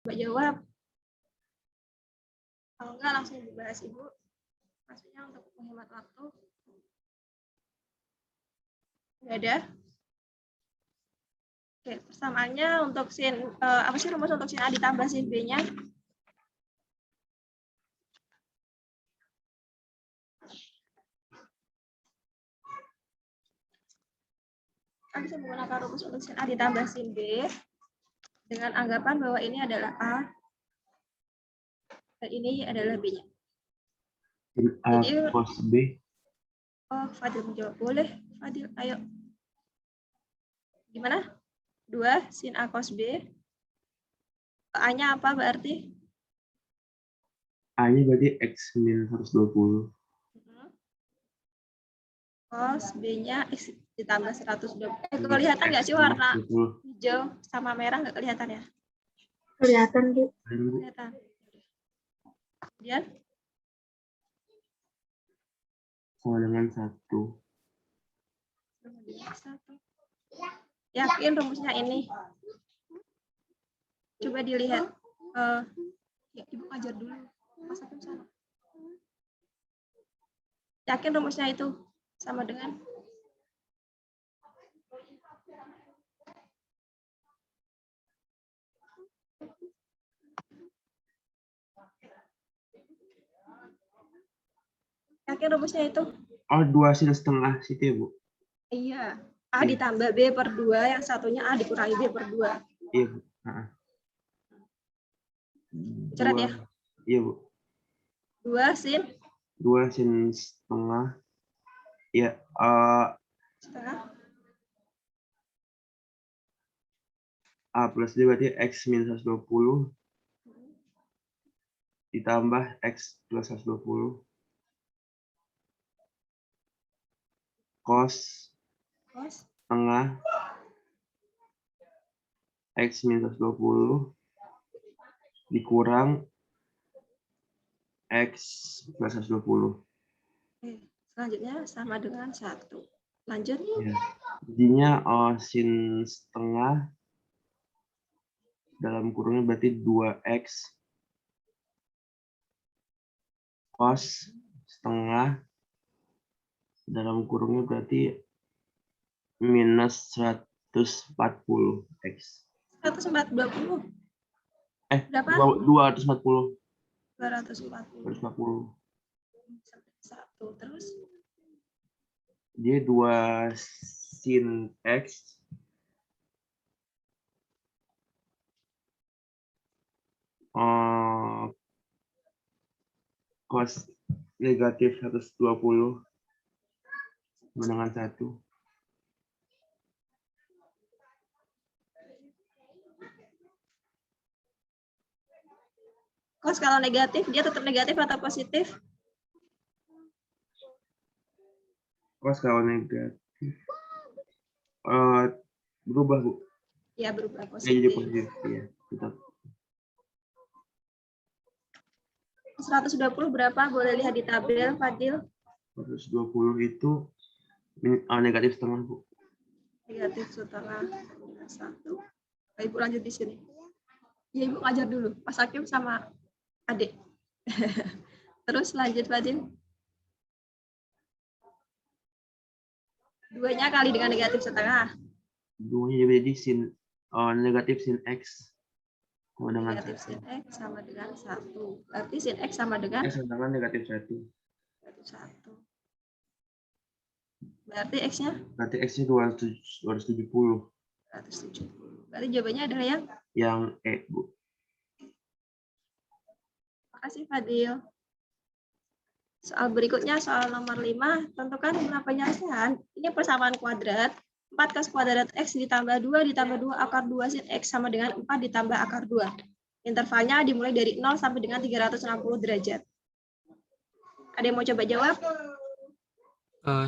Coba jawab. Kalau enggak langsung dibahas Ibu. Maksudnya untuk menghemat waktu. Enggak ada? Oke, persamaannya untuk sin apa sih rumus untuk sin A ditambah sin B-nya? Kan bisa menggunakan rumus untuk sin A ditambah sin B dengan anggapan bahwa ini adalah A dan ini adalah B-nya. Sin A Jadi, cos B. oh, Fadil menjawab. Boleh, Fadil, ayo. Gimana? 2 sin A cos B. A-nya apa berarti? A-nya berarti X min 120. Cos B-nya X ditambah 120. Kelihatan nggak sih warna hijau sama merah, nggak kelihatan ya? Kelihatan, Bu. Kelihatan. Kemudian? Sama dengan 1. Yakin rumusnya ini? Coba dilihat. Ya, Ibu ngajar dulu. Mas Hakim sana. Yakin rumusnya itu sama dengan? Yakin rumusnya itu? Oh, 2 sin setengah situ ya, Bu? Iya. A ditambah B per 2, yang satunya A dikurangi B per 2. Iya, Bu. Cerat ya? Iya, Bu. 2 sin? 2 sin setengah. Iya, Setengah. A plus D berarti X min 120 ditambah X plus 120 cos setengah X min 120 dikurang X plus 120. Selanjutnya sama dengan 1. Lanjut. Ya. Jadinya sin setengah dalam kurungnya berarti 2X cos setengah dalam kurungnya berarti minus 140X. 140. Berapa? 240. 240. 1. Terus? Dia 2 sin X cos negatif 120 dengan 1. Cos kalau negatif, dia tetap negatif atau positif? Cos kalau negatif berubah, Bu. Ya, berubah Ya, jadi positif. positif. Ya, tetap. 120 berapa? Boleh lihat di tabel, Fadil. 120 itu negatif setengah, Bu. Negatif setengah. 1. Ibu lanjut di sini. Ya, Ibu ngajar dulu. Mas Hakim sama adik. Terus lanjut, Fadil. 2-nya kali dengan negatif setengah. 2-nya jadi sin negatif sin X. Dengan Negatif sin X sama dengan 1. Berarti sin X sama dengan? X sama dengan negatif 1. Negatif 1. Berarti X-nya? Berarti X-nya 270. 270. Berarti jawabannya adalah yang E, Bu. Makasih, Fadil. Soal berikutnya, soal nomor 5, tentukan jumlah penyelesaian. Ini persamaan kuadrat. 4 cos kuadrat X ditambah 2 ditambah 2 akar 2 sin X sama dengan 4 ditambah akar 2. Intervalnya dimulai dari 0 sampai dengan 360 derajat. Ada yang mau coba jawab?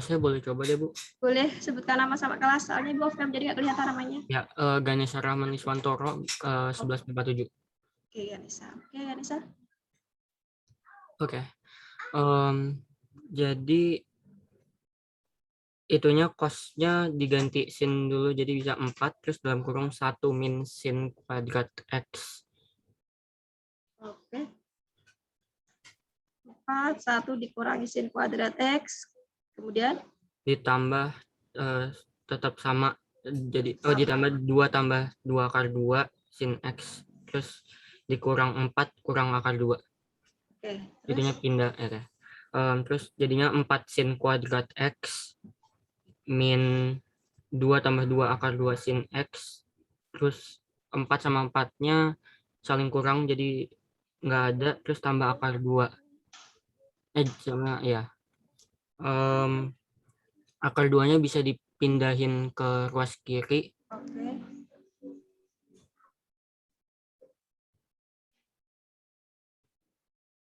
Saya boleh coba deh, Bu. Boleh sebutkan nama sama kelas, soalnya Ibu off-cam jadi nggak kelihatan namanya. Ya, Ganesha Rahman Iswantoro, 1147. Oke, Yanisa. Oke, Yanisa. Oke. Jadi itunya cos-nya diganti sin dulu, jadi bisa 4, terus dalam kurung 1 min sin kuadrat X. 4, 1 dikurangi sin kuadrat X. Kemudian Ditambah tetap sama. Jadi ditambah 2 tambah 2 akar 2 sin X. Terus dikurang 4 kurang akar 2. oke, Jadinya terus pindah terus jadinya 4 sin kuadrat X min 2 tambah 2 akar 2 sin X. Terus 4 sama 4-nya saling kurang jadi nggak ada. Terus tambah akar 2. Sama ya. Akar 2-nya bisa dipindahin ke ruas kiri. oke.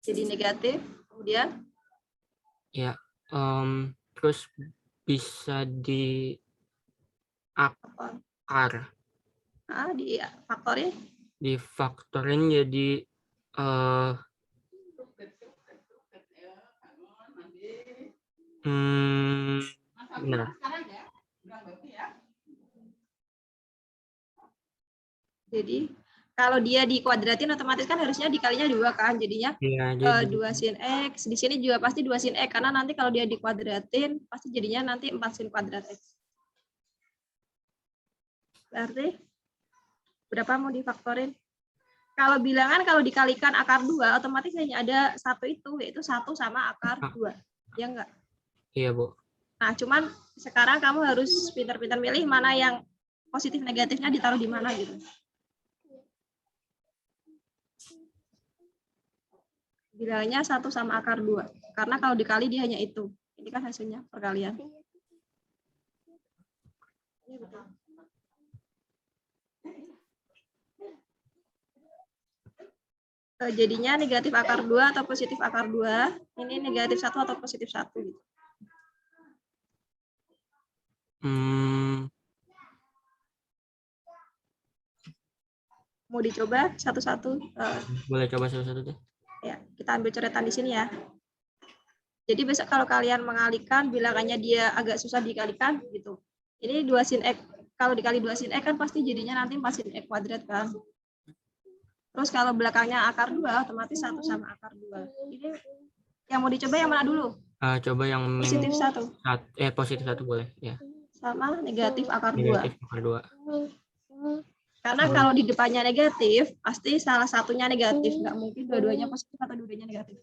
Jadi negatif. Kemudian Ya. Terus bisa di apa? akar. Difaktorin. Difaktorin jadi benar. Jadi kalau dia dikuadratin otomatis kan harusnya dikalinya 2 kan. Jadinya Ya, jadi 2 sin X. Di sini juga pasti 2 sin X. Karena nanti kalau dia dikuadratin pasti jadinya nanti 4 sin kuadrat X. Berarti berapa mau difaktorin? Kalau bilangan kalau dikalikan akar 2 otomatis hanya ada satu itu, yaitu 1 sama akar 2. Ya enggak? iya, Bu. Nah, cuman sekarang kamu harus pintar-pintar milih mana yang positif negatifnya ditaruh di mana gitu. Bilangnya 1 sama akar 2. Karena kalau dikali dia hanya itu. Ini kan hasilnya perkalian. Jadinya negatif akar 2 atau positif akar 2. Ini negatif 1 atau positif 1 gitu. Mau dicoba satu-satu? Boleh coba satu-satu deh. Ya, kita ambil coretan di sini ya. Jadi besok kalau kalian mengalihkan bilangannya dia agak susah dikalikan gitu. Ini 2 sin X. Kalau dikali 2 sin X kan pasti jadinya nanti 4 sin X kuadrat kan. Terus kalau belakangnya akar 2 otomatis 1 sama akar 2. Ini yang mau dicoba yang mana dulu? Coba yang min Positif 1. Positif 1 boleh ya. Sama negatif akar 2. Negatif akar 2. Karena kalau di depannya negatif, pasti salah satunya negatif. Nggak mungkin dua-duanya positif atau dua-duanya negatif.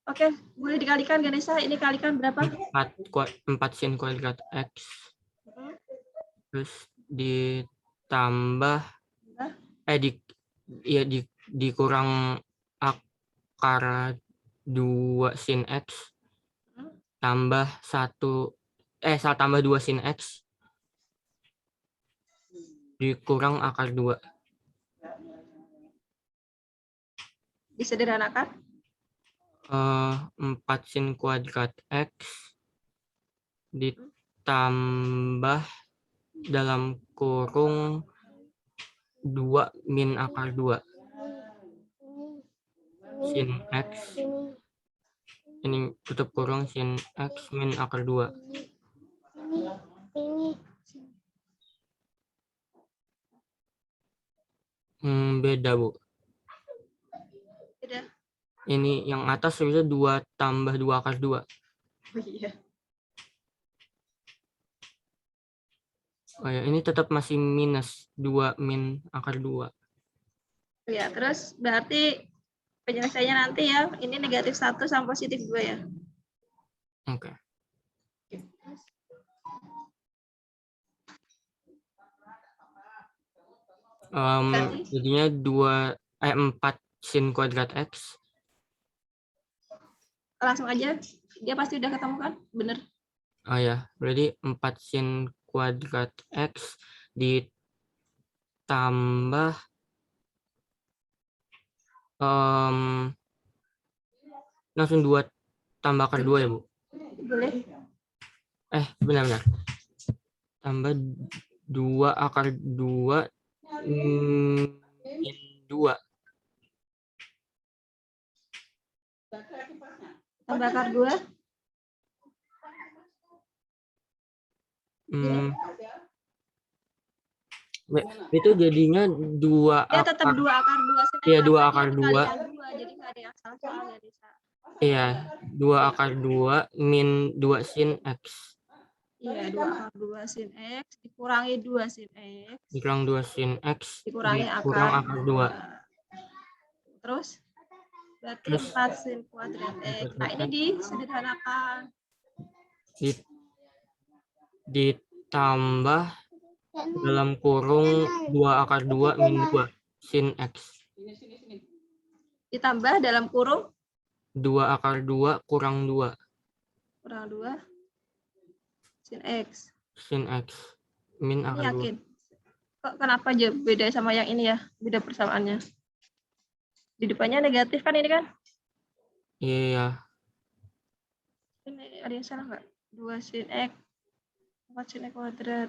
Oke, boleh dikalikan Ganesha. Ini kalikan berapa? 4 sin kuadrat X. Terus ditambah dikurang akar 2 sin X tambah 2 sin X dikurang akar 2. Disederhanakan? 4 sin kuadrat X ditambah dalam kurung 2 min akar 2 sin X. Ini tutup kurung sin X min akar 2. Beda, Bu. Beda. Ini yang atas harusnya 2 tambah 2 akar 2. Oh iya. Oh ya, ini tetap masih minus 2 min akar 2. Ya, terus berarti penyelesaiannya nanti ya, ini negatif 1 sama positif 2 ya. Oke. Jadinya 4 sin kuadrat X. Langsung aja, dia pasti udah ketemu kan? Bener. Oh ya, berarti 4 sin kuadrat X ditambah langsung 2 tambah akar 2 ya, Bu? Boleh. Benar-benar. Tambah 2 akar 2 min 2. Tambah akar 2. Itu jadinya 2 Dia tetap 2 akar 2. Iya, 2 akar 2. Jadi nggak ada yang salah soalnya. Iya, 2 akar 2 min 2 sin X. Iya, 2 akar 2 sin X dikurangi 2 sin X Dikurang 2 sin X dikurangi dikurang akar 2. Terus berarti Terus 4 sin kuadrat X. Nah, ini disederhanakan. Ditambah dalam kurung 2 akar 2 min 2 sin X. Ditambah dalam kurung 2 akar 2 kurang 2 kurang 2 sin X. sin X min Ini akar 2. yakin. Kok kenapa aja beda sama yang ini ya? Beda persamaannya. Di depannya negatif kan ini kan? Iya, Ini ada yang salah nggak? 2 sin X. 4 sin X kuadrat.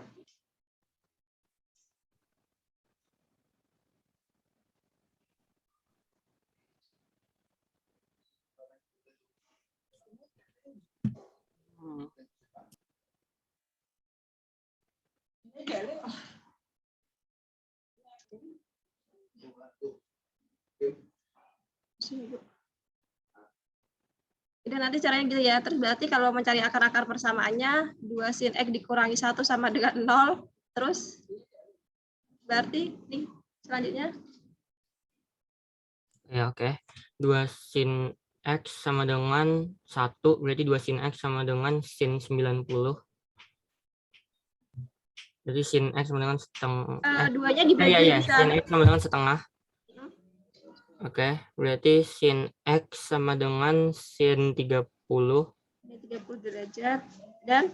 Jadi nanti caranya gitu ya. Terus berarti kalau mencari akar-akar persamaannya 2 sin X dikurangi 1 sama dengan 0. Terus berarti nih selanjutnya ya oke. 2 sin X sama dengan 1, berarti 2 sin X sama dengan sin 90. Jadi sin X sama dengan setengah. duanya dibagi Iya, bisa. sin X sama dengan setengah. Oke, berarti sin X sama dengan sin 30. Ini 30 derajat dan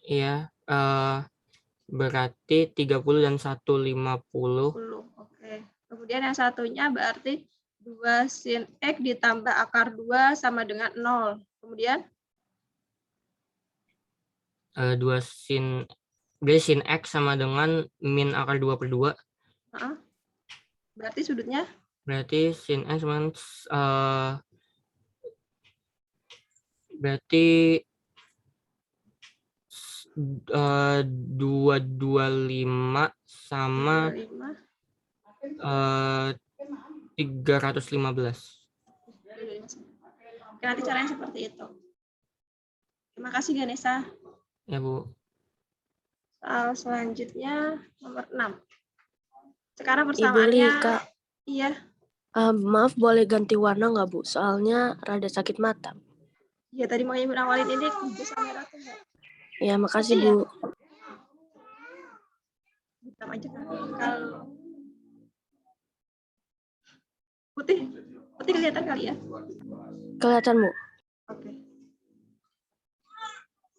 Iya, berarti 30 dan 150. 10. Oke. Kemudian yang satunya berarti 2 sin X ditambah akar 2 sama dengan 0. Kemudian 2 sin, berarti sin X sama dengan min akar 2 per 2. berarti sudutnya Berarti sin X sama dengan, berarti 225 sama 315. Oke, nanti caranya seperti itu. Terima kasih Ganesha. Ya, Bu. Soal selanjutnya nomor 6. Sekarang Ibu persamaannya. Lika, Iya. maaf boleh ganti warna nggak Bu? Soalnya rada sakit mata. Iya, tadi mau Ibu awalin ini hijau sama merah tuh enggak? Ya, makasih Iya. Bu. Hitam aja kan. Kalau putih kelihatan kali ya? Kelihatan Bu. Oke.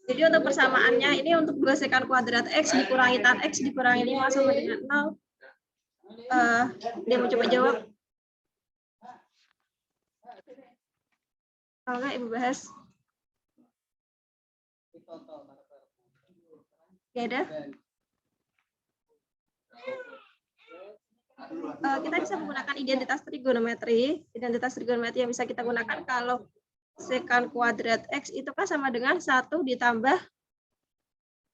Jadi untuk persamaannya ini untuk 2 sekan kuadrat X dikurangi tan X dikurangi 5 sama dengan 0. Dia mau coba jawab. Kalau enggak Ibu bahas. Ya udah. Kita bisa menggunakan identitas trigonometri. Identitas trigonometri yang bisa kita gunakan kalau sekan kuadrat X itu kan sama dengan 1 ditambah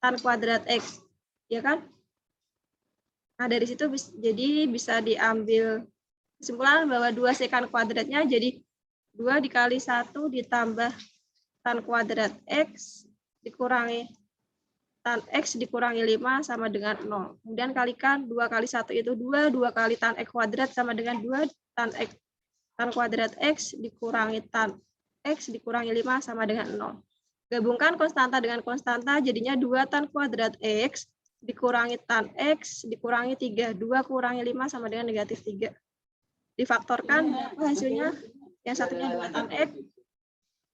tan kuadrat X. Ya kan? Nah, dari situ jadi bisa diambil kesimpulan bahwa 2 sekan kuadratnya jadi 2 dikali 1 ditambah tan kuadrat X dikurangi tan X dikurangi 5 sama dengan 0. Kemudian kalikan 2 kali 1 itu 2, 2 kali tan X kuadrat sama dengan 2 tan kuadrat X dikurangi tan X dikurangi 5 sama dengan 0. Gabungkan konstanta dengan konstanta jadinya 2 tan kuadrat X dikurangi tan X dikurangi 3. 2 kurangi 5 sama dengan negatif 3. Difaktorkan berapa hasilnya? Yang satunya 2 tan X,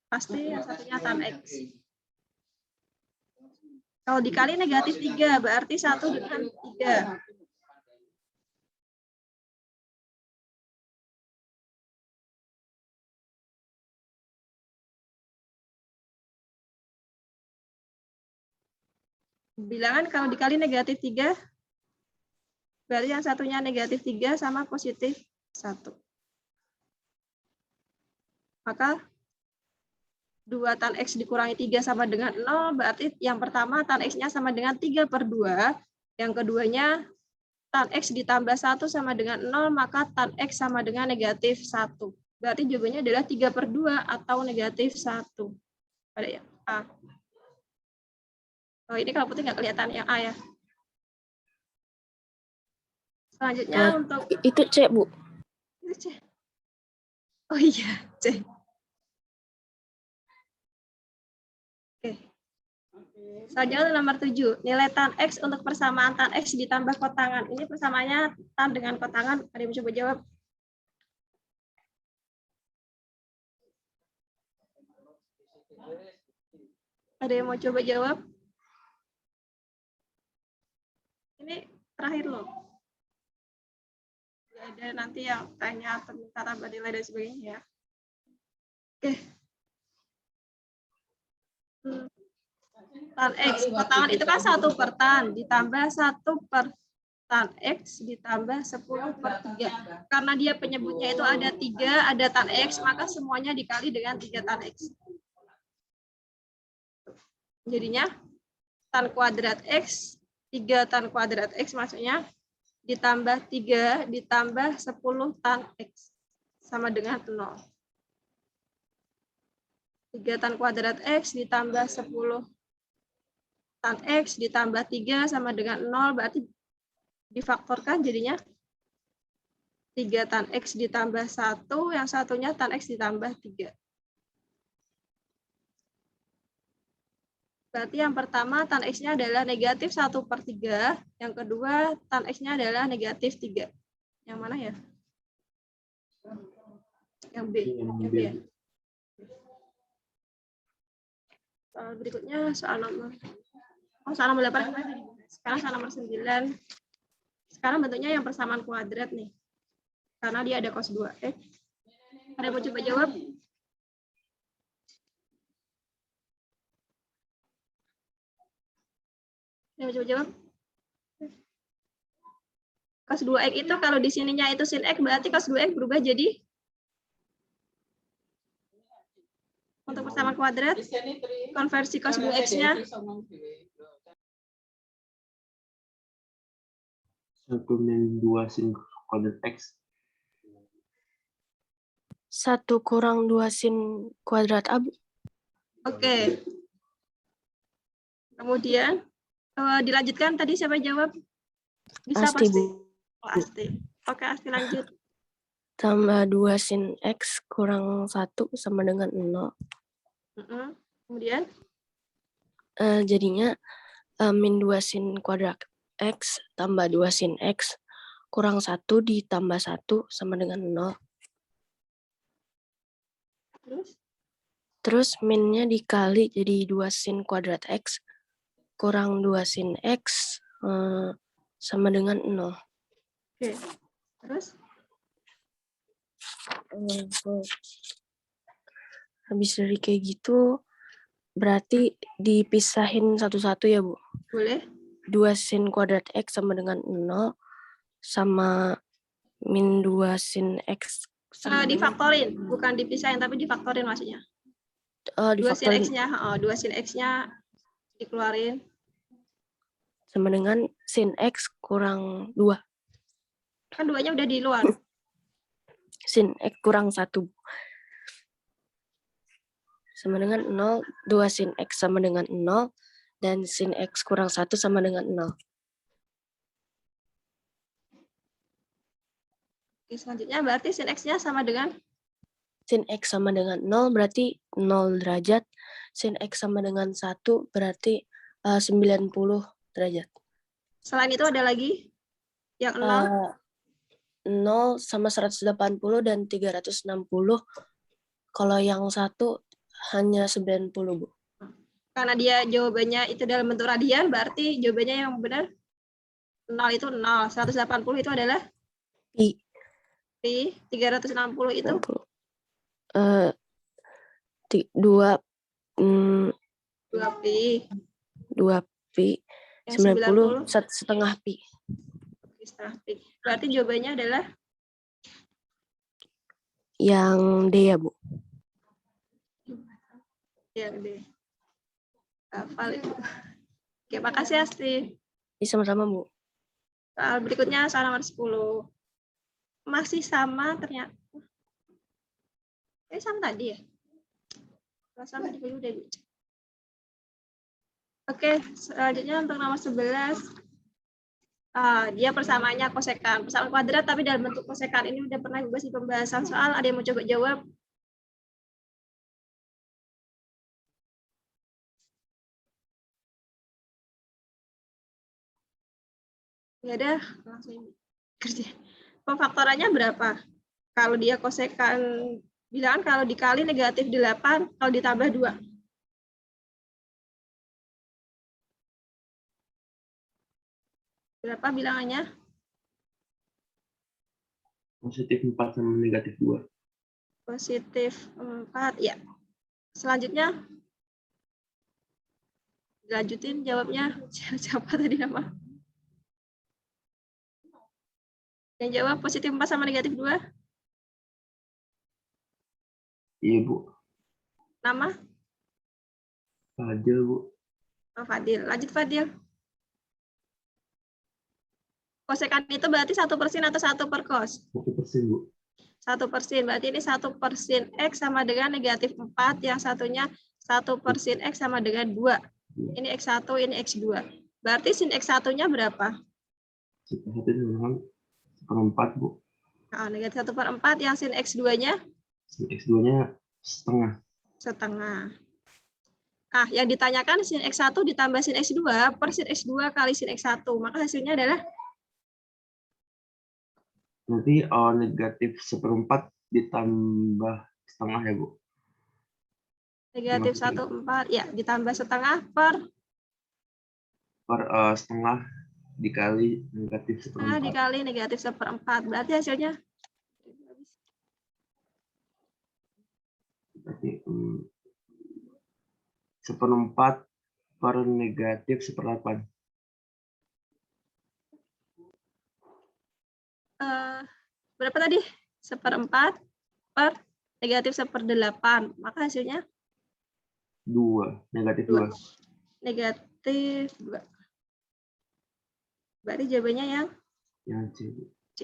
pasti yang satunya tan X. Kalau dikali negatif 3, berarti 1 dengan 3. Bilangan kalau dikali negatif 3, berarti yang satunya negatif 3 sama positif 1. Maka 2 tan X dikurangi 3 sama dengan 0, berarti yang pertama tan X-nya sama dengan 3 per 2. Yang keduanya tan X ditambah 1 sama dengan 0, maka tan X sama dengan negatif 1. Berarti jawabannya adalah 3/2 atau -1. Ada yang A. Oh, ini kalau putih nggak kelihatan yang A ya. Selanjutnya untuk Itu C, Bu. itu C. Oh iya, C. Oke. Selanjutnya nomor 7. Nilai tan X untuk persamaan tan X ditambah kotangan. Ini persamaannya tan dengan kotangan. Ada yang coba jawab? Ada yang mau coba jawab? Ini terakhir loh. Nggak ada nanti yang tanya tentang tambah nilai dan sebagainya ya. Oke. Tan X, kotangan itu kan 1/tan, ditambah 1/tan X ditambah 10/3. Karena dia penyebutnya itu ada 3, ada tan X, maka semuanya dikali dengan 3 tan X. Jadinya tan kuadrat X, 3 tan kuadrat X maksudnya, ditambah 3 ditambah 10 tan X sama dengan 0. 3 tan kuadrat X ditambah 10 tan X ditambah 3 sama dengan 0, berarti difaktorkan jadinya 3 tan X ditambah 1, yang satunya tan X ditambah 3. Berarti yang pertama tan X-nya adalah negatif 1/3, yang kedua tan X-nya adalah negatif 3. Yang mana ya? Yang B. Yang B ya. Soal berikutnya soal nomor 8. Sekarang soal nomor 9. Sekarang bentuknya yang persamaan kuadrat nih. Karena dia ada cos 2x. Ada yang mau coba jawab? Ada yang mau coba jawab? Cos 2x itu kalau di sininya itu sin x, berarti cos 2x berubah jadi untuk persamaan kuadrat, konversi cos 2x-nya 1-2 sin kuadrat X. 1 kurang 2 sin kuadrat A, Bu. Oke. Kemudian dilanjutkan tadi siapa jawab? Bisa Asti, pasti. Bu. Oh, Asti. Oke, Asti lanjut. Tambah 2 sin X kurang 1 sama dengan 0. Kemudian Jadinya min 2 sin kuadrat X tambah 2 sin X kurang 1 ditambah 1 sama dengan 0. Terus minnya dikali jadi 2 sin kuadrat X kurang 2 sin X sama dengan 0. Oke. Terus habis dari kayak gitu berarti dipisahin satu-satu ya, Bu. boleh 2 sin kuadrat X sama dengan 0 sama min 2 sin X sama difaktorin, bukan dipisahin tapi difaktorin maksudnya. 2 sin difaktorin X-nya, 2 sin X-nya dikeluarin sama dengan sin X kurang 2. kan 2-nya udah di luar. Sin X kurang 1. Sama dengan 0, 2 sin X sama dengan 0, dan sin X kurang 1 sama dengan 0. Oke, selanjutnya berarti sin X-nya sama dengan? Sin X sama dengan 0 berarti 0 derajat. Sin X sama dengan 1 berarti 90 derajat. Selain itu ada lagi? Yang 0? 0 sama 180 dan 360. Kalau yang 1 hanya 90, Bu. Karena dia jawabannya itu dalam bentuk radian, berarti jawabannya yang benar 0 itu 0. 180 itu adalah? Pi. Pi. 360 itu? 2 pi. 2 pi. Yang 90 setengah pi. Setengah pi. Berarti jawabannya adalah? Yang D ya, Bu. Yang D. Hafal itu. Oke, makasih Asti. Sama-sama, Bu. Soal berikutnya soal nomor 10. Masih sama ternyata. Sama tadi ya? Perasaan tadi udah dicek. Oke, selanjutnya untuk nomor 11. Dia persamaannya kosekan. Persamaan kuadrat tapi dalam bentuk kosekan. Ini udah pernah dibahas di pembahasan soal. Ada yang mau coba jawab? Ya udah, langsung kerja. Pemfaktorannya berapa? Kalau dia kosekan, bilangan kalau dikali negatif 8, kalau ditambah 2. Berapa bilangannya? Positif 4 sama negatif 2. Positif 4, ya. Selanjutnya, dilanjutin jawabnya. Siapa tadi nama? Yang jawab positif 4 sama negatif 2? Iya, Bu. Nama? Fadil, Bu. Oh, Fadil. Lanjut, Fadil. Kosekan itu berarti 1% atau 1 per cos? 1%, Bu. 1%. Berarti ini 1% X sama dengan negatif 4. Yang satunya 1% X sama dengan 2. Ini X1, ini X2. Berarti sin X1-nya berapa? 1 dengan 1/4, Bu. Nah, negatif 1/4. Yang sin X2-nya? Sin X2-nya setengah. Setengah. Ah, yang ditanyakan sin X1 ditambah sin X2 per sin X2 kali sin X1. Maka hasilnya adalah? Nanti negatif 1/4 ditambah setengah ya, Bu. Negatif 1/4. Ya, ditambah setengah per setengah dikali negatif 1/4. dikali negatif 1/4. Berarti hasilnya? Berarti 1/4 per negatif 1/8. Berapa tadi? 1/4 per negatif 1/8. Maka hasilnya? 2. Negatif 2. Negatif 2. Berarti jawabannya yang? Yang C. C.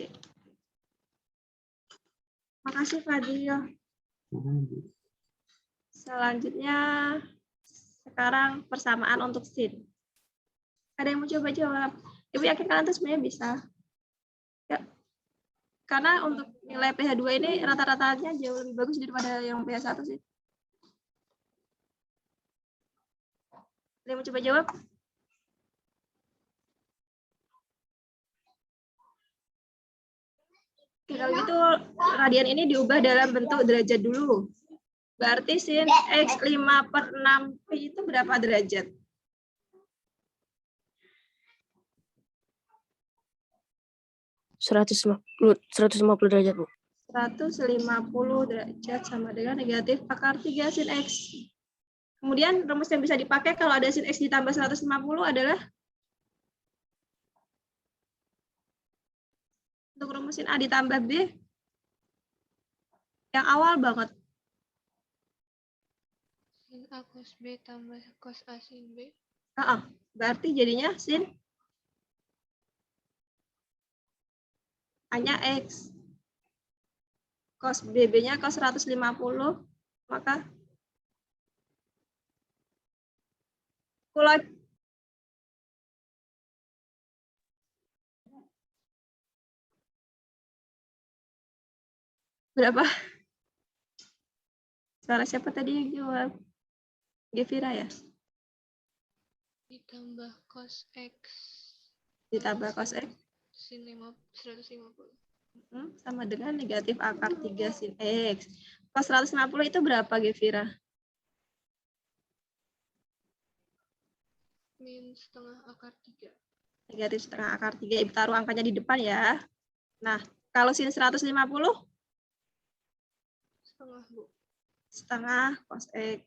Makasih, Fadil. Selanjutnya, sekarang persamaan untuk sin. Ada yang mau coba jawab? Ibu yakin kalian tuh sebenarnya bisa. Ya. Karena untuk nilai PH2 ini rata-ratanya jauh lebih bagus daripada yang PH1 sih. Ada yang mau coba jawab? Oke, kalau gitu radian ini diubah dalam bentuk derajat dulu. Berarti sin X5/6 Pi itu berapa derajat? Seratus 150 derajat, Bu. 150 derajat sama dengan negatif akar 3 sin X. Kemudian rumus yang bisa dipakai kalau ada sin X ditambah 150 adalah? Untuk rumus sin A ditambah B. Yang awal banget. Sin A cos B tambah cos A sin B. Berarti jadinya sin A-nya X. Cos BB-nya cos 150. Maka kalau berapa? Suara siapa tadi yang jawab? Gevira ya? Ditambah cos X. Ditambah cos X. Sin 150. Sama dengan negatif akar 3 sin X. Cos 150 itu berapa, Gevira? Min setengah akar 3. Negatif setengah akar 3. Ibu taruh angkanya di depan ya. Nah, kalau sin 150? Setengah, Bu. Setengah cos X.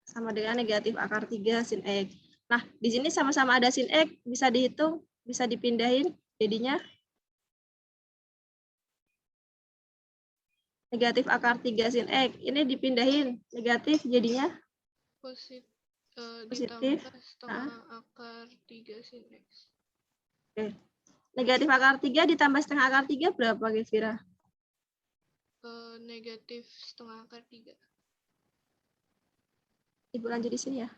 Sama dengan negatif akar 3 sin X. Nah, di sini sama-sama ada sin X. Bisa dihitung, bisa dipindahin. Jadinya negatif akar 3 sin X. Ini dipindahin. Negatif jadinya? Positif. Positif. Ditambah setengah akar 3 sin X. Oke. Negatif akar 3 ditambah setengah akar 3 berapa, Gevira? negatif setengah akar 3. Ibu lanjut di sini ya.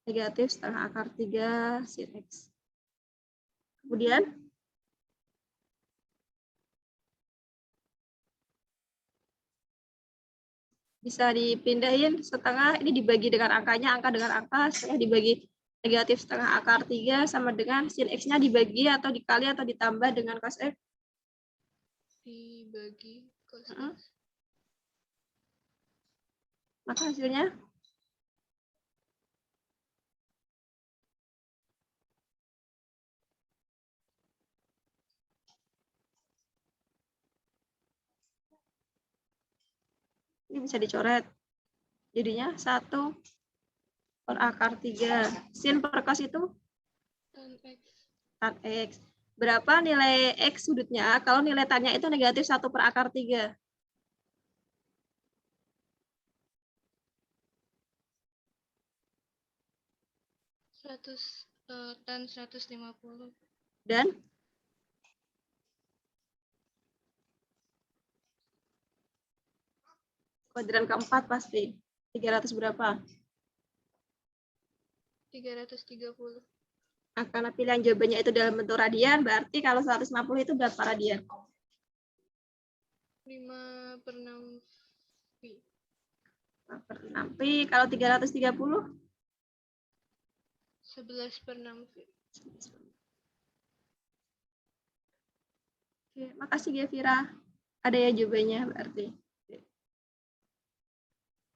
Negatif setengah akar 3 sin X. Kemudian bisa dipindahin setengah, ini dibagi dengan angkanya, angka dengan angka, setelah dibagi negatif setengah akar 3 sama dengan sin X-nya dibagi atau dikali atau ditambah dengan cos X. Dibagi cos Mm-mm. X. Maka hasilnya ini bisa dicoret. Jadinya 1 per akar 3. Sin per cos itu Tan X. tan X. Berapa nilai X sudutnya kalau nilai tannya itu negatif 1 per akar 3? Tan 150. Dan kuadran keempat pasti 300 berapa? 330. Nah, karena pilihan jawabannya itu dalam bentuk radian, berarti kalau 150 itu berapa radian? 5 per 6 pi. 5 per 6 pi. Kalau 330? 11 per 6 pi. Oke, makasih Gevira. Ada ya jawabannya berarti.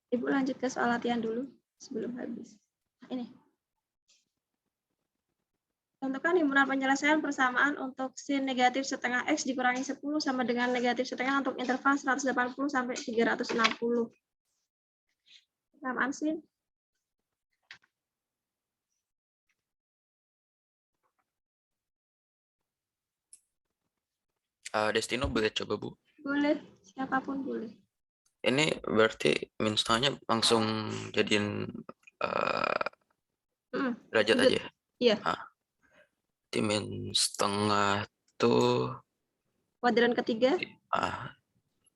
Ibu lanjut ke soal latihan dulu sebelum habis. Nah, ini. Tentukan himpunan penyelesaian persamaan untuk sin negatif setengah X dikurangi 10 sama dengan negatif setengah untuk interval 180 sampai 360. Persamaan sin. Destino boleh coba, Bu? Boleh, siapapun boleh. Ini berarti min setengahnya langsung jadiin derajat sudut. aja? Iya. Di min setengah tuh Kuadran ketiga.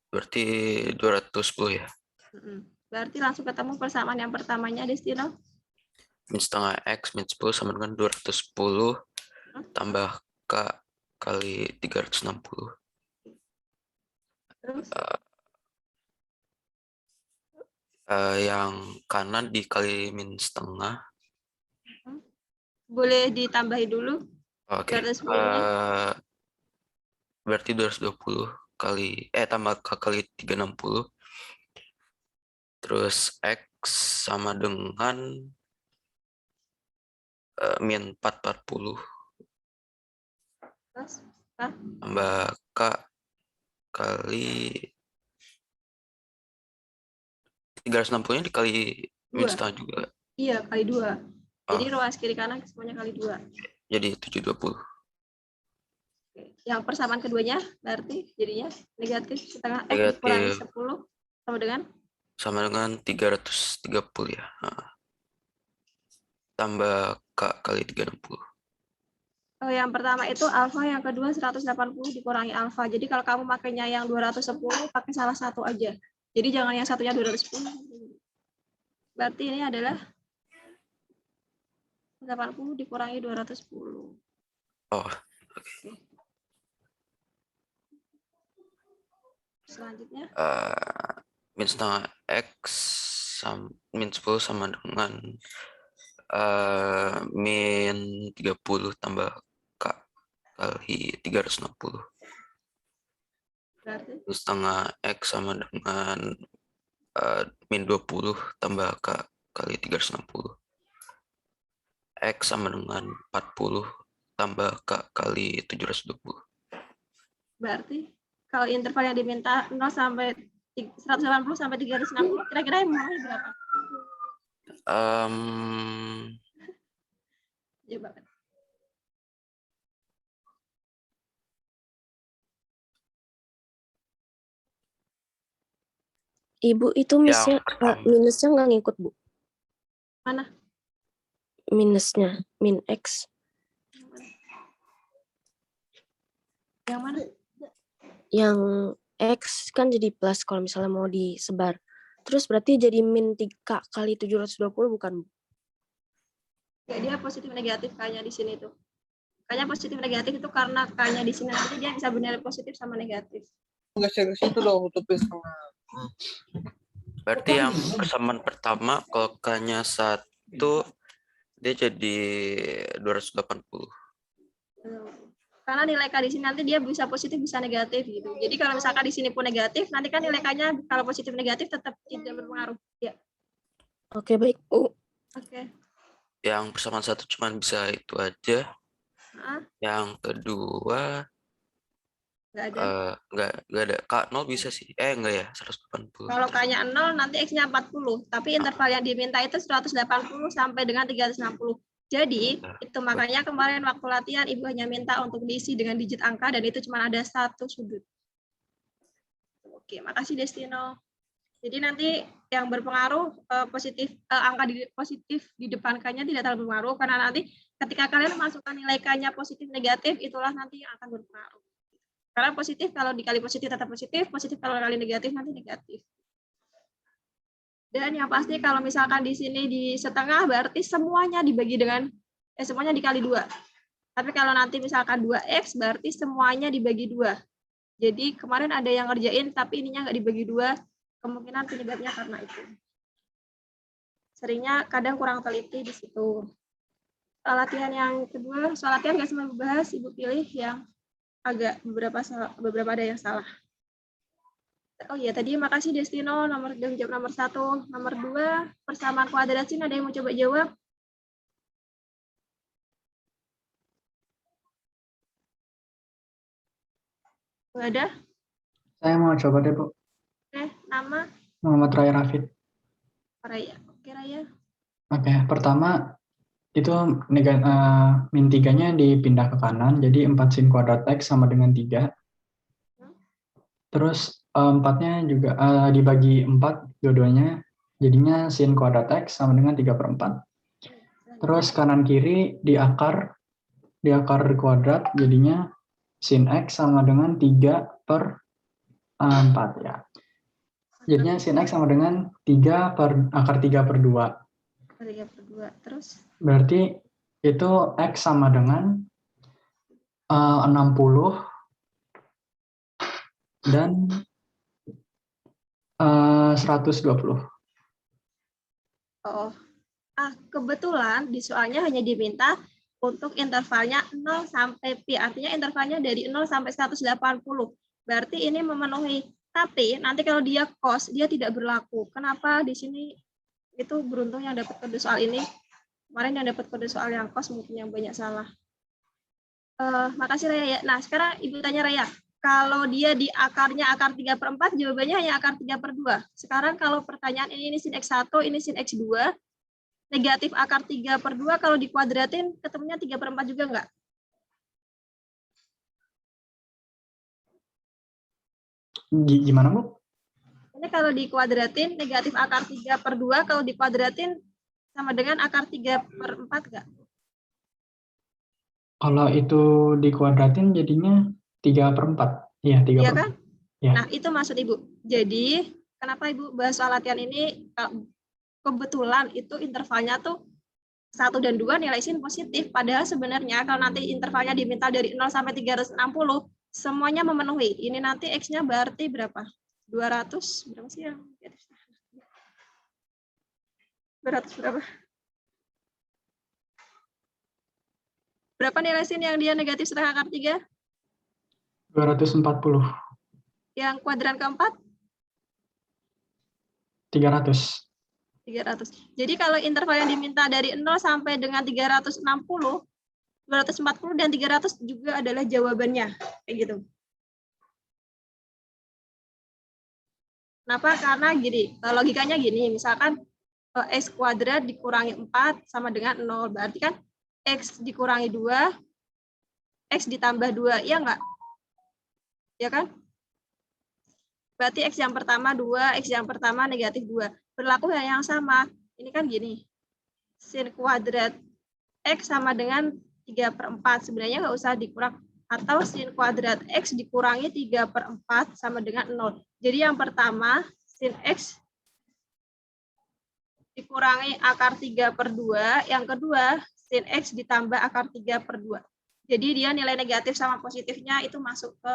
berarti 210 ya? Berarti langsung ketemu persamaan yang pertamanya, Destino. Min setengah X min 10 sama dengan 210 tambah K kali 360. Terus Yang kanan dikali min setengah. boleh ditambahi dulu. Oke. 210-nya. Berarti 220 kali tambah K kali 360. Terus X sama dengan min 440 Terus tambah K kali 360-nya dikali min setengah juga. Iya, kali 2. Jadi ruas kiri kanan semuanya kali 2. Jadi 720. Yang persamaan keduanya berarti jadinya negatif setengah X Negatif. dikurangi 10 sama dengan 330 ya. Tambah K kali 360. yang pertama itu alfa, yang kedua 180 dikurangi alfa. Jadi kalau kamu makainya yang 210, pakai salah satu aja. Jadi jangan yang satunya 210. Berarti ini adalah 80 dikurangi 210. Oke. Selanjutnya. Min setengah X min 10 sama dengan min 30 tambah K kali 360. Berarti Min setengah X sama dengan min 20 tambah K kali 360. X sama dengan 40 tambah K kali 720. Berarti kalau interval yang diminta 0 sampai 180 sampai 360, kira-kira yang mulai berapa? Coba. Ibu itu minusnya nggak ngikut, Bu? Mana? Minusnya, min X. Yang mana? Yang X kan jadi plus kalau misalnya mau disebar. Terus berarti jadi min 3 kali 720 bukan? Ya, dia positif negatif K-nya di sini tuh. K-nya positif negatif itu karena K-nya di sini nanti dia bisa benar positif sama negatif. Geser ke situ dong, tutupin setengah. Berarti yang persamaan pertama kalau K-nya 1 dia jadi 280. Karena nilai K di sini nanti dia bisa positif bisa negatif gitu. Jadi kalau misalkan di sini pun negatif, nanti kan nilai K-nya kalau positif negatif tetap tidak berpengaruh. Ya. Oke, baik. Oke. Yang persamaan 1 cuma bisa itu aja. Nah, Yang kedua nggak ada. nggak ada. K0 bisa sih. Enggak ya, 180. Kalau K-nya 0 nanti X-nya 40, tapi interval yang diminta itu 180 sampai dengan 360. Jadi, itu makanya kemarin waktu latihan Ibu hanya minta untuk diisi dengan digit angka dan itu cuma ada 1 sudut. Oke, makasih Destino. Jadi nanti yang berpengaruh positif angka positif di depan K-nya tidak terlalu berpengaruh karena nanti ketika kalian masukkan nilai K-nya positif negatif itulah nanti yang akan berpengaruh. Karena positif kalau dikali positif tetap positif, positif kalau dikali negatif nanti negatif. Dan yang pasti kalau misalkan di sini di setengah berarti semuanya dibagi dengan semuanya dikali 2. Tapi kalau nanti misalkan 2x berarti semuanya dibagi 2. Jadi kemarin ada yang ngerjain tapi ininya nggak dibagi 2, kemungkinan penyebabnya karena itu. Seringnya kadang kurang teliti di situ. Soal latihan yang kedua, soal latihan nggak semua dibahas, Ibu pilih yang agak beberapa ada yang salah. Oh iya, tadi makasih Destino nomor 1, nomor 2 persamaan kuadrat sin ada yang mau coba jawab? Nggak ada? Saya mau coba deh, Bu. Oke, nama Muhammad Raya Rafid. Raya. Oke, Raya. Oke, pertama itu min 3-nya dipindah ke kanan, jadi 4 sin kuadrat X sama dengan 3. Terus 4-nya juga dibagi 4 dua-duanya, jadinya sin kuadrat X sama dengan 3/4. Terus kanan kiri di akar kuadrat, jadinya sin X sama dengan 3/4 ya. Jadinya sin X sama dengan 3 per akar 3/2. 3/2. Terus? Berarti itu X sama dengan 60 dan 120. Oh, kebetulan di soalnya hanya diminta untuk intervalnya 0 sampai pi. Artinya intervalnya dari 0 sampai 180. Berarti ini memenuhi. Tapi nanti kalau dia cos, dia tidak berlaku. Kenapa di sini itu beruntung yang dapat kode soal ini. Kemarin yang dapat kode soal yang cos mungkin yang banyak salah. Makasih Raya. Nah, sekarang Ibu tanya Raya. Kalau dia di akarnya akar 3/4, jawabannya hanya akar 3/2. Sekarang kalau pertanyaan ini sin X1, ini sin X2, negatif akar 3/2 kalau dikuadratin ketemunya 3/4 juga enggak? Gimana, Bu? Ini kalau dikuadratin negatif akar 3/2 kalau dikuadratin sama dengan akar 3/4 enggak? Kalau itu dikuadratin jadinya 3/4. Iya, 3/4. Iya kan? Ya. Nah, itu maksud Ibu. Jadi, kenapa Ibu bahas soal latihan ini? Kebetulan itu intervalnya tuh 1 dan 2 nilai sin positif. Padahal sebenarnya kalau nanti intervalnya diminta dari 0 sampai 360, semuanya memenuhi. Ini nanti X-nya berarti berapa? 200, berapa sih yang? 200 berapa? Berapa nilai sin yang dia negatif setengah akar 3? 240. Yang kuadran keempat? 300. 300. Jadi kalau interval yang diminta dari 0 sampai dengan 360, 240 dan 300 juga adalah jawabannya. Kayak gitu. Kenapa? Karena gini, logikanya gini, misalkan X kuadrat dikurangi 4 sama dengan 0. Berarti kan X dikurangi 2, X ditambah 2, iya enggak? Ya kan? Berarti X yang pertama 2, X yang pertama negatif 2. Berlaku hal yang sama. Ini kan gini. Sin kuadrat X sama dengan 3/4. Sebenarnya nggak usah dikurang. atau sin kuadrat X dikurangi 3/4 sama dengan 0. Jadi yang pertama, sin X dikurangi akar 3/2. Yang kedua, sin X ditambah akar 3/2. Jadi dia nilai negatif sama positifnya itu masuk ke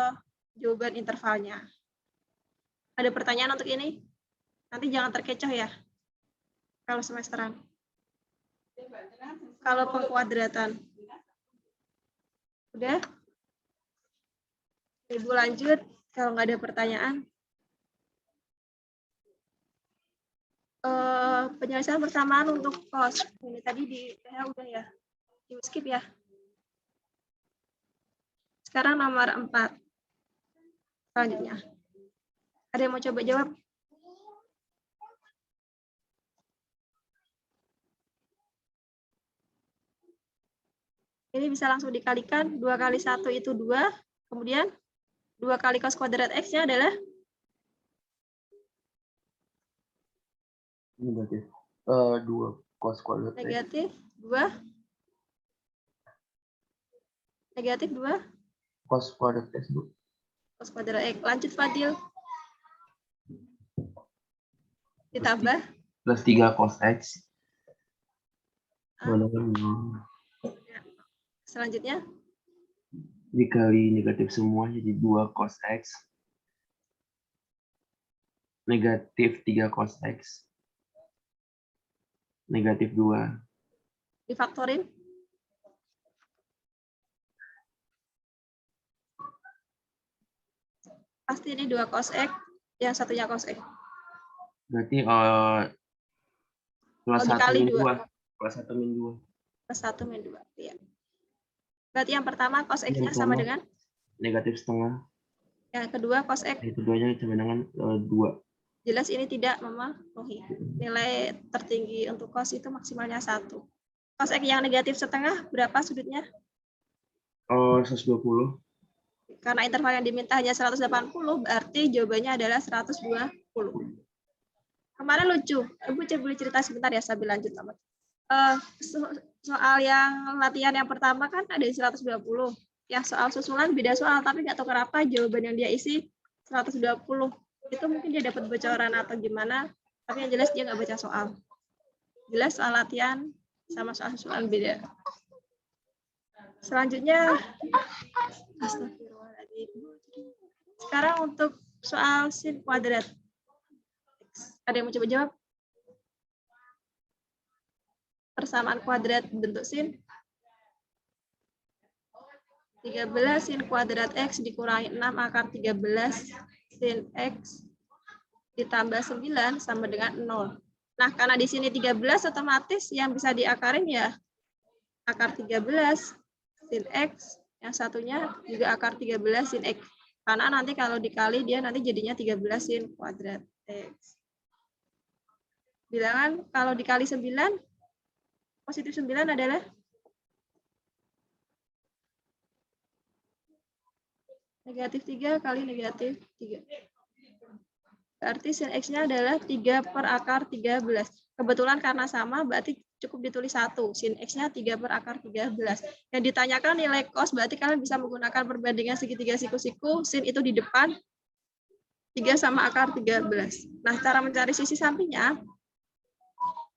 jawaban intervalnya. Ada pertanyaan untuk ini? Nanti jangan terkecoh ya, kalau semesteran. Kalau pengkuadratan. Udah? Ibu lanjut, kalau nggak ada pertanyaan. Penyelesaian persamaan untuk cos. Ini tadi di TH udah ya. Di skip ya. Sekarang nomor 4. Selanjutnya. Ada yang mau coba jawab? Ini bisa langsung dikalikan. 2 kali 1 itu 2. Kemudian 2 kali cos kuadrat X-nya adalah Negatif 2 cos kuadrat X. negatif 2. Negatif 2 Cos kuadrat X, Bu. cos kuadrat X. Lanjut Fadil. Ditambah Plus 3 cos X. Mana kan selanjutnya dikali negatif semua jadi 2 cos X. Negatif 3 cos X. Negatif 2. difaktorin. Pasti ini 2 cos X, yang satunya cos X. Berarti plus Oh, 1 dikali min 2. 2. Plus 1 min 2. Plus 1 min 2. Iya. Berarti yang pertama cos X-nya Yang sama pertama, dengan negatif setengah. yang kedua cos X. Yang keduanya sama dengan 2. Jelas ini tidak memenuhi. Nilai tertinggi untuk cos itu maksimalnya 1. Cos X yang negatif setengah berapa sudutnya? 120. Karena interval yang diminta hanya 180, berarti jawabannya adalah 120. Kemarin lucu. Ibu boleh cerita sebentar ya sambil lanjut. Soal yang latihan yang pertama kan ada 120. Ya soal susulan beda soal, tapi nggak tahu kenapa jawaban yang dia isi 120. Itu mungkin dia dapat bocoran atau gimana, tapi yang jelas dia nggak baca soal. Jelas soal latihan sama soal susulan beda. Selanjutnya, astagfirullahaladzim. Sekarang untuk soal sin kuadrat. Ada yang mau coba jawab? Persamaan kuadrat bentuk sin. 13 sin kuadrat X dikurangi 6 akar 13 sin X ditambah 9 sama dengan 0. Nah, karena di sini 13 otomatis yang bisa diakarin ya akar 13 sin X, yang satunya juga akar 13 sin X. Karena nanti kalau dikali dia nanti jadinya 13 sin kuadrat X. Bilangan kalau dikali 9, positif 9 adalah negatif 3 kali negatif 3. Berarti sin X-nya adalah 3 per akar 13. Kebetulan karena sama, berarti cukup ditulis 1. Sin X-nya 3 per akar 13. Yang ditanyakan nilai cos, berarti kalian bisa menggunakan perbandingan segitiga siku-siku. Sin itu di depan, 3 sama akar 13. Nah, cara mencari sisi sampingnya,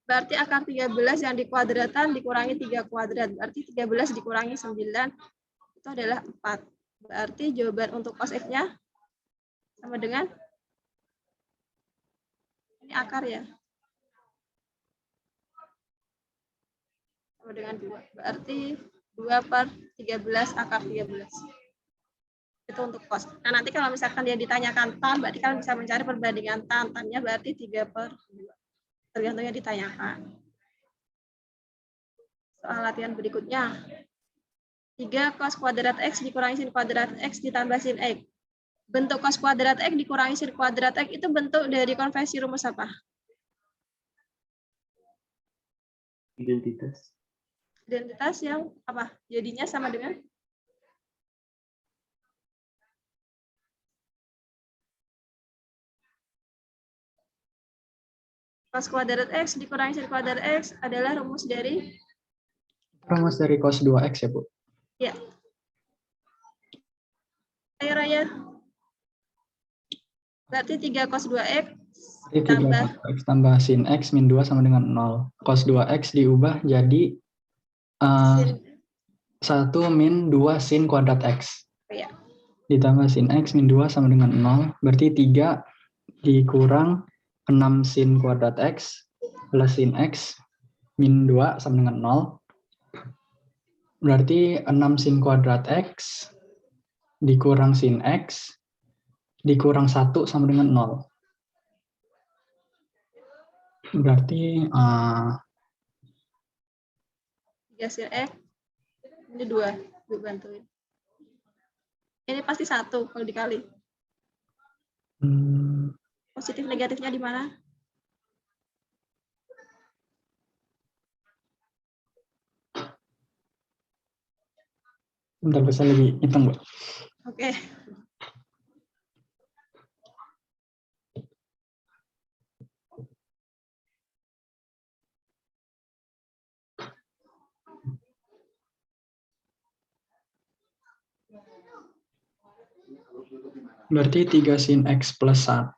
berarti akar 13 yang dikuadratan dikurangi 3 kuadrat. Berarti 13 dikurangi 9, itu adalah 4. Berarti jawaban untuk cos X-nya sama dengan, ini akar ya, sama dengan 2. Berarti 2 per 13 akar 13. Itu untuk cos. Nah, nanti kalau misalkan dia ditanyakan tan, berarti kalian bisa mencari perbandingan tan. Tannya berarti 3 per 2. Tergantung yang ditanyakan. Soal latihan berikutnya. 3 cos kuadrat X dikurangi sin kuadrat X ditambah sin X. Bentuk cos kuadrat X dikurangi sin kuadrat X itu bentuk dari konversi rumus apa? Identitas. Identitas yang apa? Jadinya sama dengan? Cos kuadrat X dikurangi sin kuadrat X adalah rumus dari? Rumus dari cos 2X ya, Bu? Ya. Ayo Raya. Berarti 3 cos 2x Jadi 3 tambah cos X tambah sin X min 2 sama dengan 0. Cos 2X diubah jadi sin. 1 min 2 sin kuadrat X. Ya. Ditambah sin X min 2 sama dengan 0. Berarti 3 dikurang 6 sin kuadrat X plus sin X min 2 sama dengan 0. Berarti 6 sin kuadrat X dikurang sin X dikurang 1 sama dengan 0. Berarti 3 sin X. Ini 2. Gue bantuin. Ini pasti 1 kalau dikali. Positif negatifnya di mana? bentar bisa lagi hitung, Bu. Oke. Berarti 3 sin X plus 1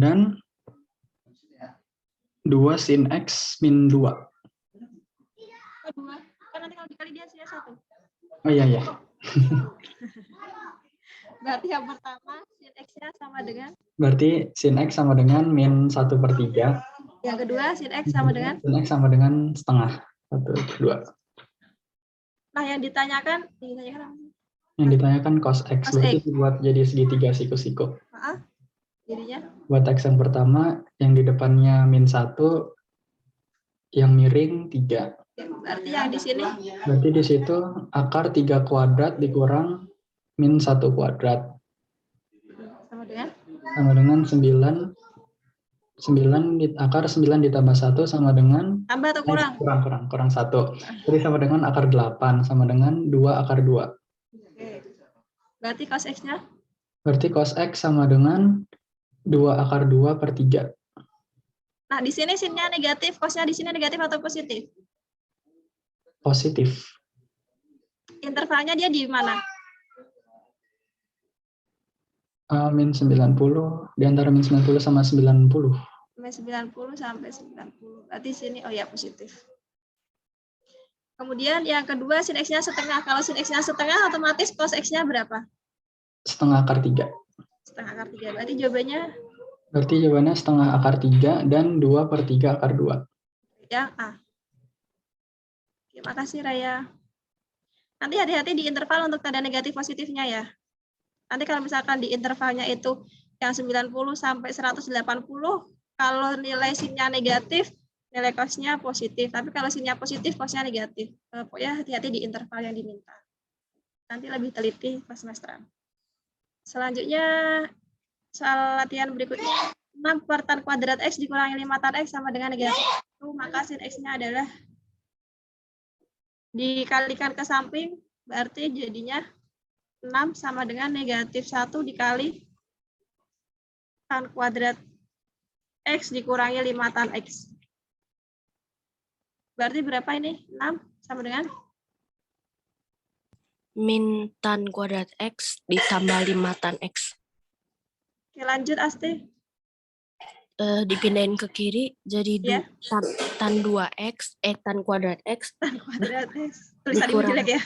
dan 2 sin X min 2. Kedua. Kan nanti kalau dikali dia hasilnya 1. Oh iya, iya. Berarti yang pertama sin X-nya sama dengan. Berarti sin X sama dengan min 1/3. Yang kedua sin X sama dengan. Sin X sama dengan setengah. 1/2. Nah yang ditanyakan apa? Yang ditanyakan cos X. Cos Berarti X. dibuat jadi segitiga siku-siku. Maaf. Jadinya. Buat X yang pertama, yang di depannya min 1, yang miring 3. Ya, berarti yang di sini. Berarti di situ akar 3 kuadrat dikurang min 1 kuadrat. Sama dengan. Sama dengan 9. Akar 9 ditambah 1 sama dengan. Tambah atau kurang? Kurang 1. Jadi sama dengan akar 8. Sama dengan 2 akar 2. Oke. Berarti cos X-nya? Berarti cos X sama dengan 2 akar 2/3. Nah, di sini sinnya negatif, cosnya di sini negatif atau positif? Positif. Intervalnya dia di mana? Min 90, di antara min 90 sama 90. Min 90 sampai 90. Berarti sini, oh ya, positif. Kemudian yang kedua, sin X-nya setengah. Kalau sin X-nya setengah, otomatis cos X-nya berapa? Setengah akar 3. Setengah akar 3. Berarti jawabannya? Berarti jawabannya setengah akar 3 dan 2/3 akar 2. Yang A. Terima kasih, Raya. Nanti hati-hati di interval untuk tanda negatif positifnya ya. Nanti kalau misalkan di intervalnya itu yang 90 sampai 180, kalau nilai sinnya negatif, nilai cosnya positif. Tapi kalau sinnya positif, cosnya negatif. Pokoknya hati-hati di interval yang diminta. Nanti lebih teliti pas semesteran. Selanjutnya, soal latihan berikutnya, 6 per tan kuadrat X dikurangi 5 tan X sama dengan negatif 1, maka sin X-nya adalah dikalikan ke samping, berarti jadinya 6 sama dengan negatif 1 dikali tan kuadrat X dikurangi 5 tan X. Berarti berapa ini? 6 sama dengan? Min tan kuadrat X ditambah 5 tan X. Oke, lanjut Asti. Dipindahin ke kiri jadi Ya. tan 2X, tan kuadrat X. Tan kuadrat X. Tulisan ibu jelek ya?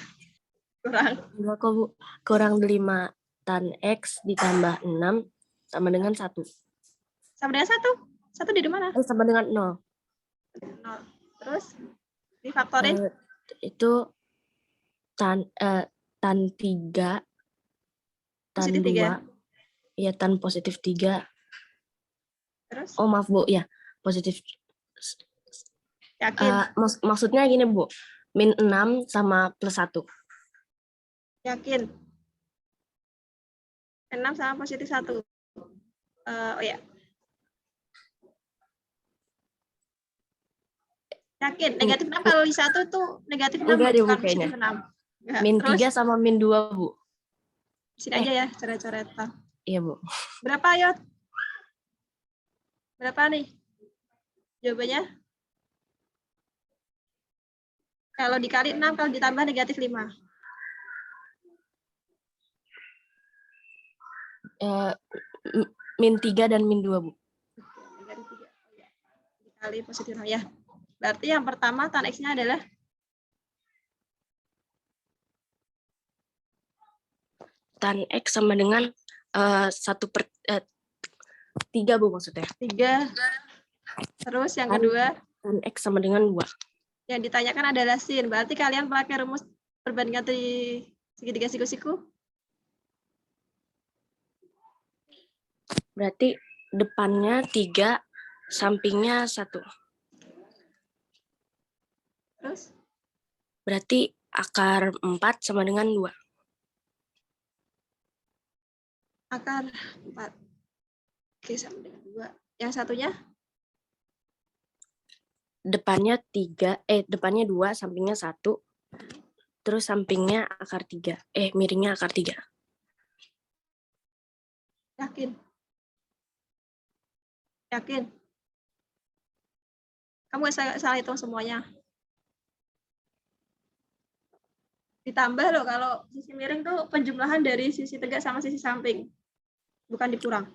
Kurang. Enggak kok, Bu. Kurang 5 tan X ditambah 6 sama dengan 1. Sama dengan 1? 1 di mana? Sama dengan 0. 0. Terus difaktorin? Itu tan 3, tan Positif 2. 3. Ya, tan positif 3. Terus? Oh, maaf, Bu. Ya, positif. Yakin? Maksudnya gini, Bu. Min 6 sama plus 1. Yakin? 6 sama positif 1. Oh ya. Yakin? Negatif 6 kalau di 1 itu negatif 6. Enggak deh, Bu, bukan kayaknya. positif 6. Enggak. Min Terus, 3 sama min 2, Bu. sini aja ya, coret-coretan. Iya, Bu. Berapa, Yot? Berapa nih? Jawabannya? Kalau dikali 6, kalau ditambah negatif 5. Eh, -3 dan -2, Bu. Oke, negatif 3. Oh, ya. Dikali positif 6 ya. Berarti yang pertama tan X-nya adalah Tan X sama dengan 3, Bu, maksudnya. 3. Terus yang Tan- kedua, Tan X sama dengan 2. yang ditanyakan adalah sin. Berarti kalian pakai rumus perbandingan segitiga siku-siku. Berarti depannya 3, sampingnya 1. Terus Berarti akar 4 sama dengan 2. akar 4. Oke, sama dengan 2. Yang satunya Depannya 2, sampingnya 1. Terus sampingnya akar 3. Miringnya akar 3. yakin? Yakin? Kamu nggak salah hitung semuanya. Ditambah loh, kalau sisi miring tuh penjumlahan dari sisi tegak sama sisi samping. Bukan dikurang.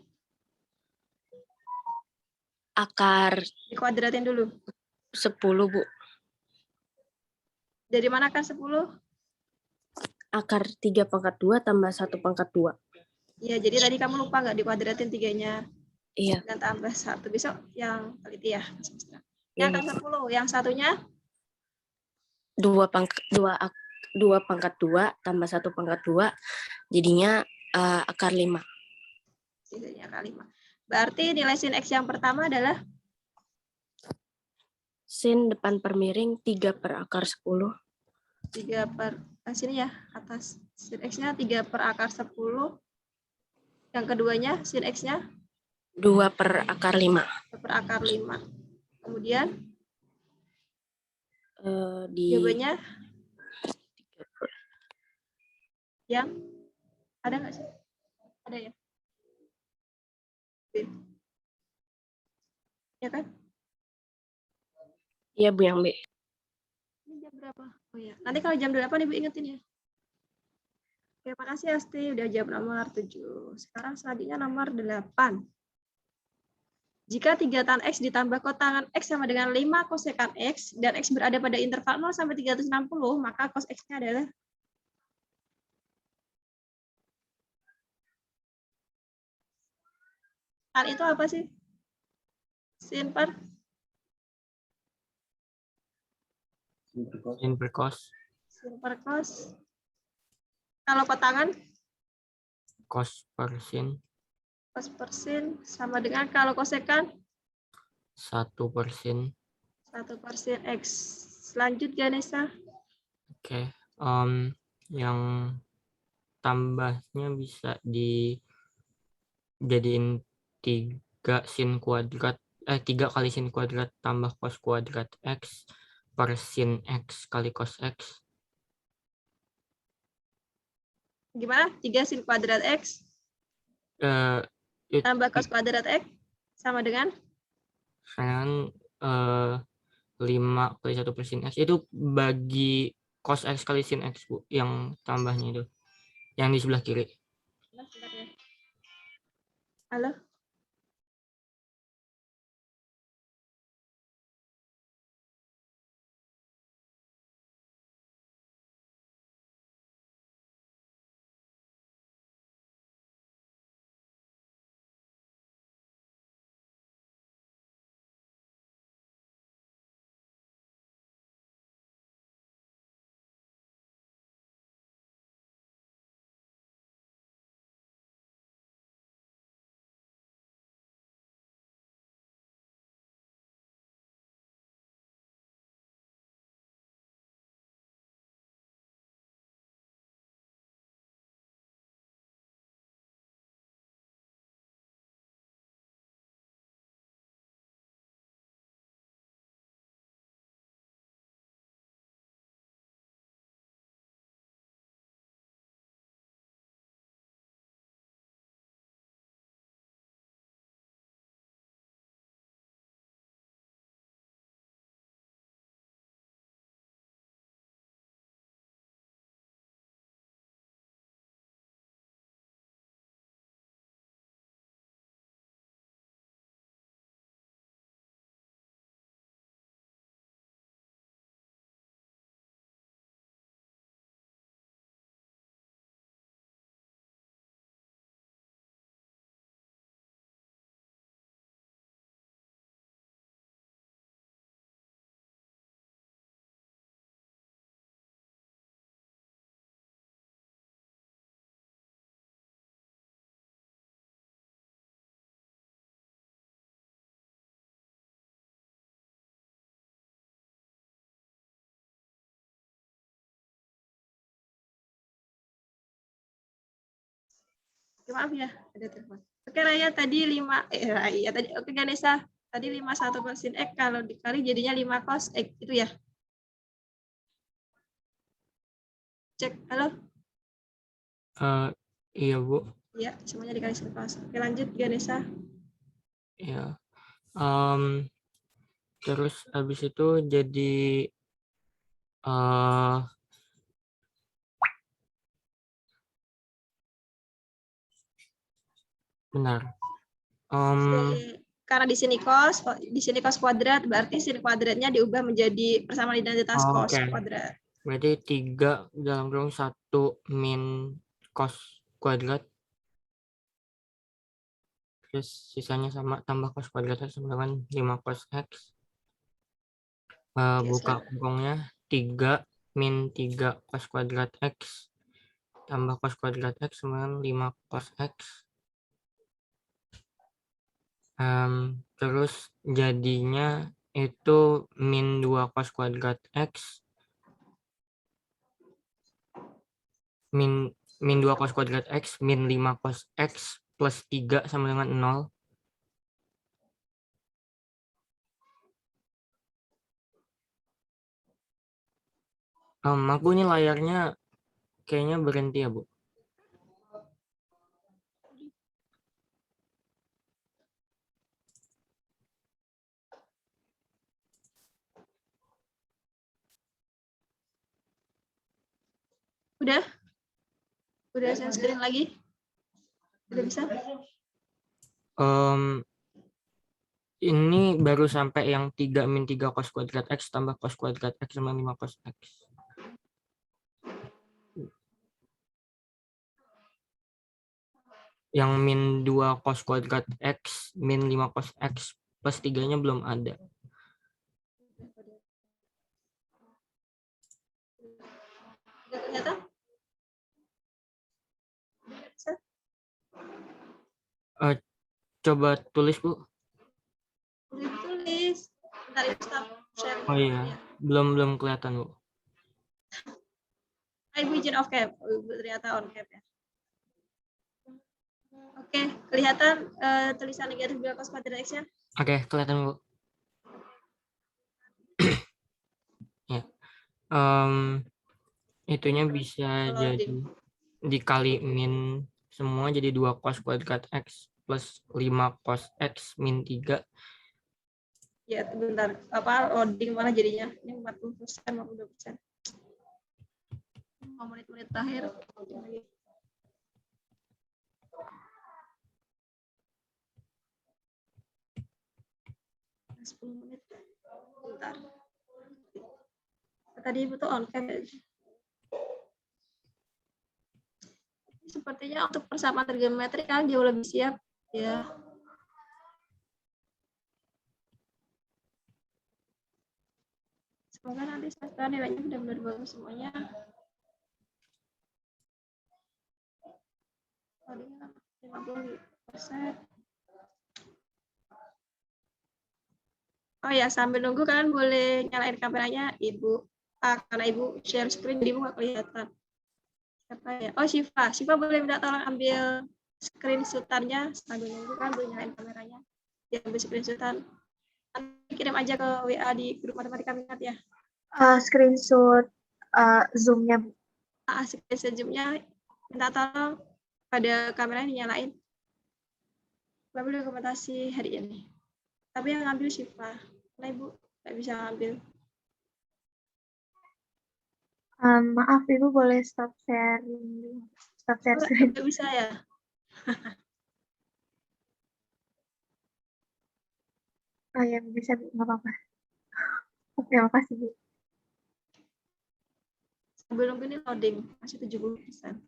Akar Dikuadratin dulu. 10, Bu. Dari mana akar 10? Akar 3 pangkat 2 tambah 1 pangkat 2. Iya, jadi tadi kamu lupa nggak dikuadratin 3-nya. Iya. Dan tambah 1. Besok yang teliti ya. Ini Iya, akar 10. Yang satunya 2 pangkat 2 tambah 1 pangkat 2. Jadinya akar 5. sisanya akar 5. Berarti nilai sin X yang pertama adalah Sin depan per miring 3 per akar 10. 3 per sini ya, atas. Sin X-nya 3 per akar 10. Yang keduanya sin X-nya 2 per akar 5. per akar 5. Kemudian Di jawabannya yang ada nggak sih? Ada ya? B. Ya kan? Iya, Bu, yang B. Ini jam berapa? Oh ya, nanti kalau jam 8 Ibu ingetin ya. Oke, makasih Asti, udah jawab nomor 7. Sekarang selanjutnya nomor 8. Jika 3 tan X ditambah kotangan X sama dengan 5 kosekan X, dan X berada pada interval 0 sampai 360, maka cos X-nya adalah tan itu apa sih? Sin per Sin per cos. sin per cos. Kalau kotangan Cos per sin. cos per sin sama dengan kalau kosekan 1 per sin. 1 per sin X. Lanjut Ganesha. Oke. Yang tambahnya bisa dijadiin 3 sin kuadrat. 3 kali sin kuadrat tambah cos kuadrat X per sin X kali cos X. Gimana? 3 sin kuadrat X tambah cos kuadrat X sama dengan Sekarang 5 kali 1 per sin X itu bagi cos X kali sin X, Bu, yang tambahnya itu. Yang di sebelah kiri. Halo? Maaf ya, ada telepon. Oke, Raya tadi 5, Raya tadi, oke Ganesha, tadi 51 cos sin X, kalau dikali jadinya 5 cos X, itu ya? Cek, halo? Iya Bu. Iya, semuanya dikali sin cos. Oke, lanjut Ganesha. Ya. Terus habis itu jadi benar. Karena di sini cos kuadrat, berarti sin kuadratnya diubah menjadi persamaan identitas cos Oke. kuadrat. Berarti 3 dalam kurung 1 min cos kuadrat. Terus sisanya sama, tambah cos kuadrat sama dengan 5 cos X. Buka kurungnya 3 min 3 cos kuadrat X tambah cos kuadrat X sama dengan 5 cos X. Terus jadinya itu min 2 cos kuadrat X min 2 cos kuadrat X min 5 cos X plus 3 sama dengan 0. Aku ini layarnya kayaknya berhenti ya, Bu. Udah? Udah share screen lagi? Udah bisa? Ini baru sampai yang 3 min 3 cos kuadrat X tambah cos kuadrat X sama 5 cos X. Yang min 2 cos kuadrat X min 5 cos X plus 3-nya belum ada. Ternyata? Coba tulis, Bu. Tulis. Bentar, stop share. Oh iya, belum kelihatan, Bu. Ibu izin off cam. Ternyata on cam ya. Oke, kelihatan tulisan negatif 2 cos kuadrat X-nya? Oke, kelihatan, Bu. Ya. Itunya bisa jadi dikali min semua jadi 2 cos kuadrat X plus 5 cos X min 3. Ya, bentar. Apa loading mana jadinya? Ini 40%, 52%. Menit-menit terakhir. 10 menit. Bentar. Tadi Ibu tuh on cam. Sepertinya untuk persamaan trigonometri kan jauh lebih siap ya. Semoga nanti semester nilainya benar-benar bagus semuanya. Tadinya 50%. Oh ya, sambil nunggu kalian boleh nyalain kameranya Ibu. Karena Ibu share screen, jadi Ibu nggak kelihatan. Siapa ya? Oh, Syifa boleh minta tolong ambil screenshot-nya sambil nunggu kan boleh nyalain kameranya. Diambil screenshot-an. Nanti kirim aja ke WA di grup matematika minat ya. Screenshot Zoom-nya. Screenshot Zoom-nya minta tolong pada kameranya dinyalain. Bapak dokumentasi hari ini. Tapi yang ngambil Syifa. Nah, Ibu nggak bisa ngambil. Maaf, Ibu boleh stop sharing. Stop share screen. Nggak bisa ya? Oh ya, bisa, Bu. Nggak apa-apa. Oke, makasih, Bu. Sambil nunggu ini loading. Masih 70%.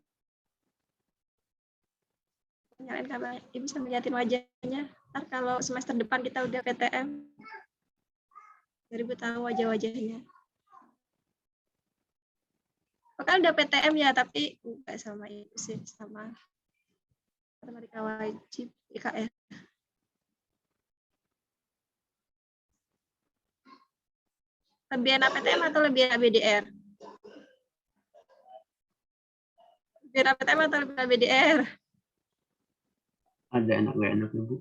Nyalain kameranya. Ibu bisa ngeliatin wajahnya. Ntar kalau semester depan kita udah PTM, biar Ibu tahu wajah-wajahnya. Kan udah PTM ya, tapi enggak sama Ibu sih, sama matematika wajib IKN. Lebih enak PTM atau lebih enak BDR? Lebih enak PTM atau lebih enak BDR? Ada enak nggak enaknya, Bu?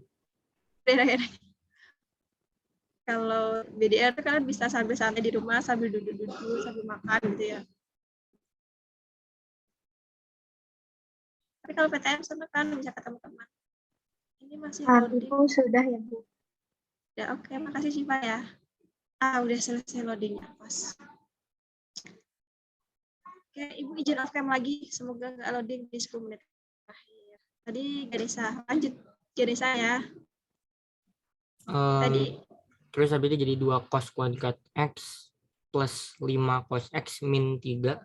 Enak-enak. Kalau BDR itu kan bisa sambil santai di rumah, sambil duduk-duduk, sambil makan gitu ya. Tapi kalau PTM seneng kan bisa ketemu teman. Ini masih loading. Ibu sudah ya, Bu. Ya, oke, makasih Syifa ya. Udah selesai loadingnya, pas. Oke, Ibu izin off cam lagi. Semoga nggak loading di 10 menit terakhir. Tadi Ganesha, lanjut Ganesha ya. Tadi Terus habis itu jadi 2 cos kuadrat X plus 5 cos X min 3.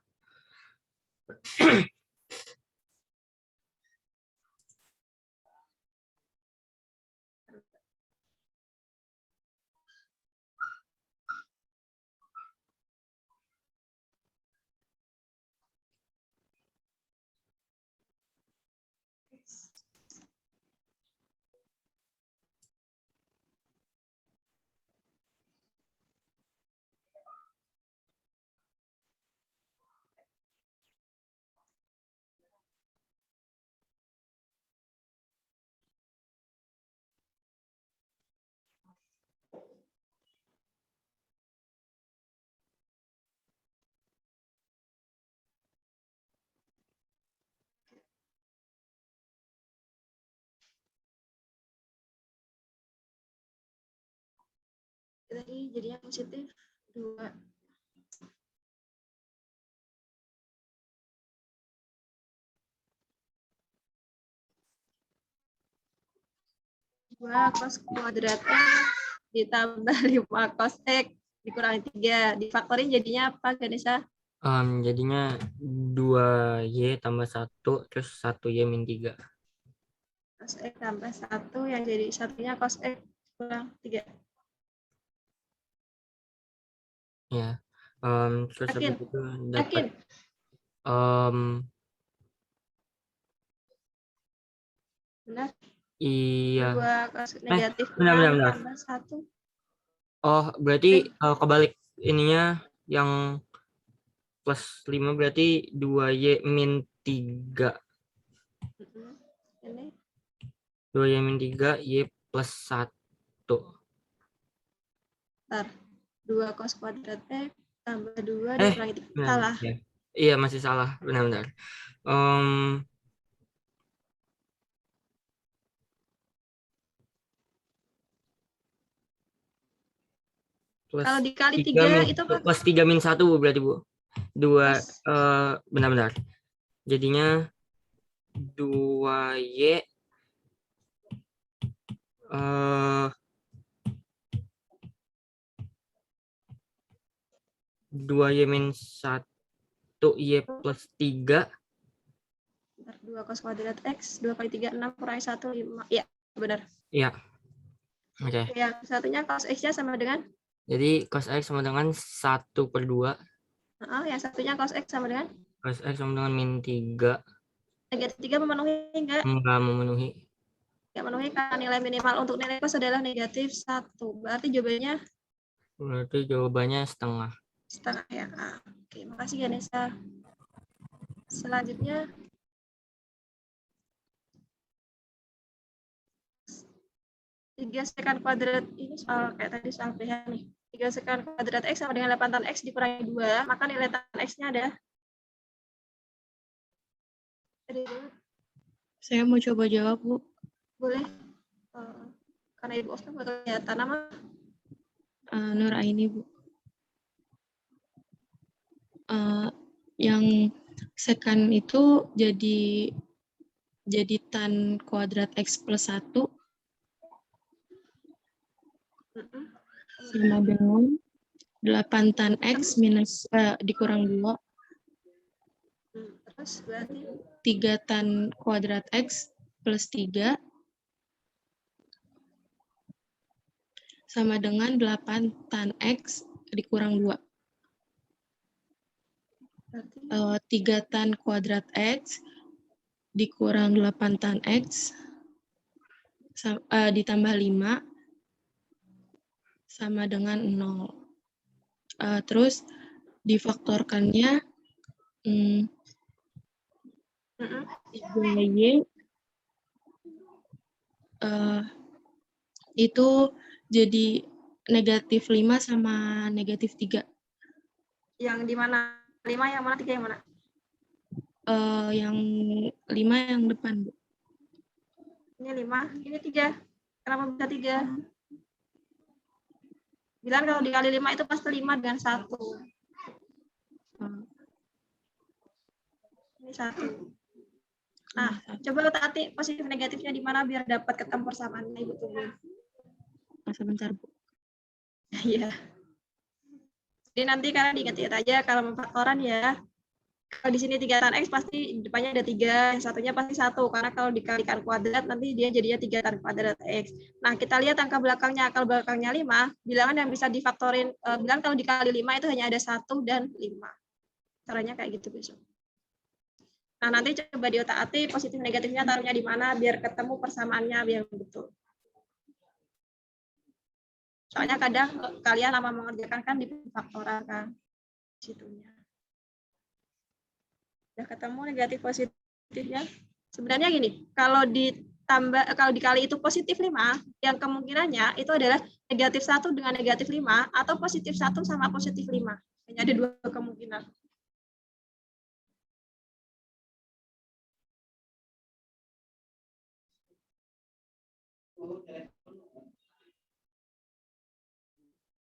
jadinya positif 2. Cos kuadrat X ditambah 5 cos X dikurangi 3. Difaktorin jadinya apa, Ganesha? Jadinya 2Y tambah 1 terus 1Y min 3. Cos X tambah 1 yang jadi satunya cos X kurang 3. Ya. Terus Yakin? habis itu Yakin? dapat Benar? iya. 2 cos negatif 6 benar. tambah 1. Oh, berarti kebalik ininya yang plus 5 berarti 2Y min 3. Ini 2Y min 3, Y plus 1. bentar. 2 cos kuadrat X tambah 2 dikurangi 3. Benar, Salah. ya. Iya, masih salah. Benar. Plus Kalau dikali 3 min, 3 itu kan plus 3 min 1 berarti, Bu. 2 plus, benar. Jadinya 2Y 2Y min 1 Y plus 3. 2 cos kuadrat X 2 kali 3 6 kurangi 1 5. Iya, benar. Iya. Oke. Yang satunya cos X-nya sama dengan? Jadi cos X sama dengan 1/2. Yang satunya cos X sama dengan? Cos X sama dengan min 3. Negatif 3 memenuhi enggak? Enggak memenuhi. Enggak memenuhi karena nilai minimal untuk nilai cos adalah negatif 1. Berarti jawabannya setengah. Setengah ya. Oke, makasih Ganesha. Selanjutnya 3 sekan kuadrat ini soal kayak tadi soal PH nih. 3 sekan kuadrat X sama dengan 8 tan X dikurangi 2, maka nilai tan X-nya ada. Saya mau coba jawab, Bu. Boleh. Karena Ibu Oscar buat kelihatan nama. Nur Aini, Bu. Yang sekan itu jadi tan kuadrat X plus 1 sama dengan 8 tan X minus dikurang 2. Terus berarti 3 tan kuadrat X plus 3 sama dengan 8 tan X dikurang 2. 3 tan kuadrat X dikurang 8 tan X ditambah 5 sama dengan 0. Terus difaktorkannya 3Y eh, itu jadi negatif 5 sama negatif 3. Yang di mana? 5 yang mana, 3 yang mana? Yang 5 yang depan, Bu. Ini 5, ini 3. Kenapa bisa 3? Bilang kalau dikali 5 itu pasti 5 dengan 1. Ini 1. Nah, coba taati positif negatifnya di mana biar dapat ketemu persamaannya, Ibu tunggu. Sebentar, Bu. Iya. Jadi nanti kalian diingat-ingat aja kalau memfaktoran ya. Kalau di sini 3 tan X pasti depannya ada 3, yang satunya pasti 1. Karena kalau dikalikan kuadrat nanti dia jadinya 3 tan kuadrat X. Nah, kita lihat angka belakangnya. Kalau belakangnya 5, bilangan yang bisa difaktorin, bilang kalau dikali 5 itu hanya ada 1 dan 5. Caranya kayak gitu besok. Nah, nanti coba diotak-atik positif negatifnya taruhnya di mana biar ketemu persamaannya yang betul. Soalnya kadang kalian lama mengerjakan kan di faktoral kan situnya. Udah ketemu negatif positifnya. Sebenarnya gini, kalau dikali itu positif 5, yang kemungkinannya itu adalah negatif 1 dengan negatif 5 atau positif 1 sama positif 5. Hanya ada 2 kemungkinan.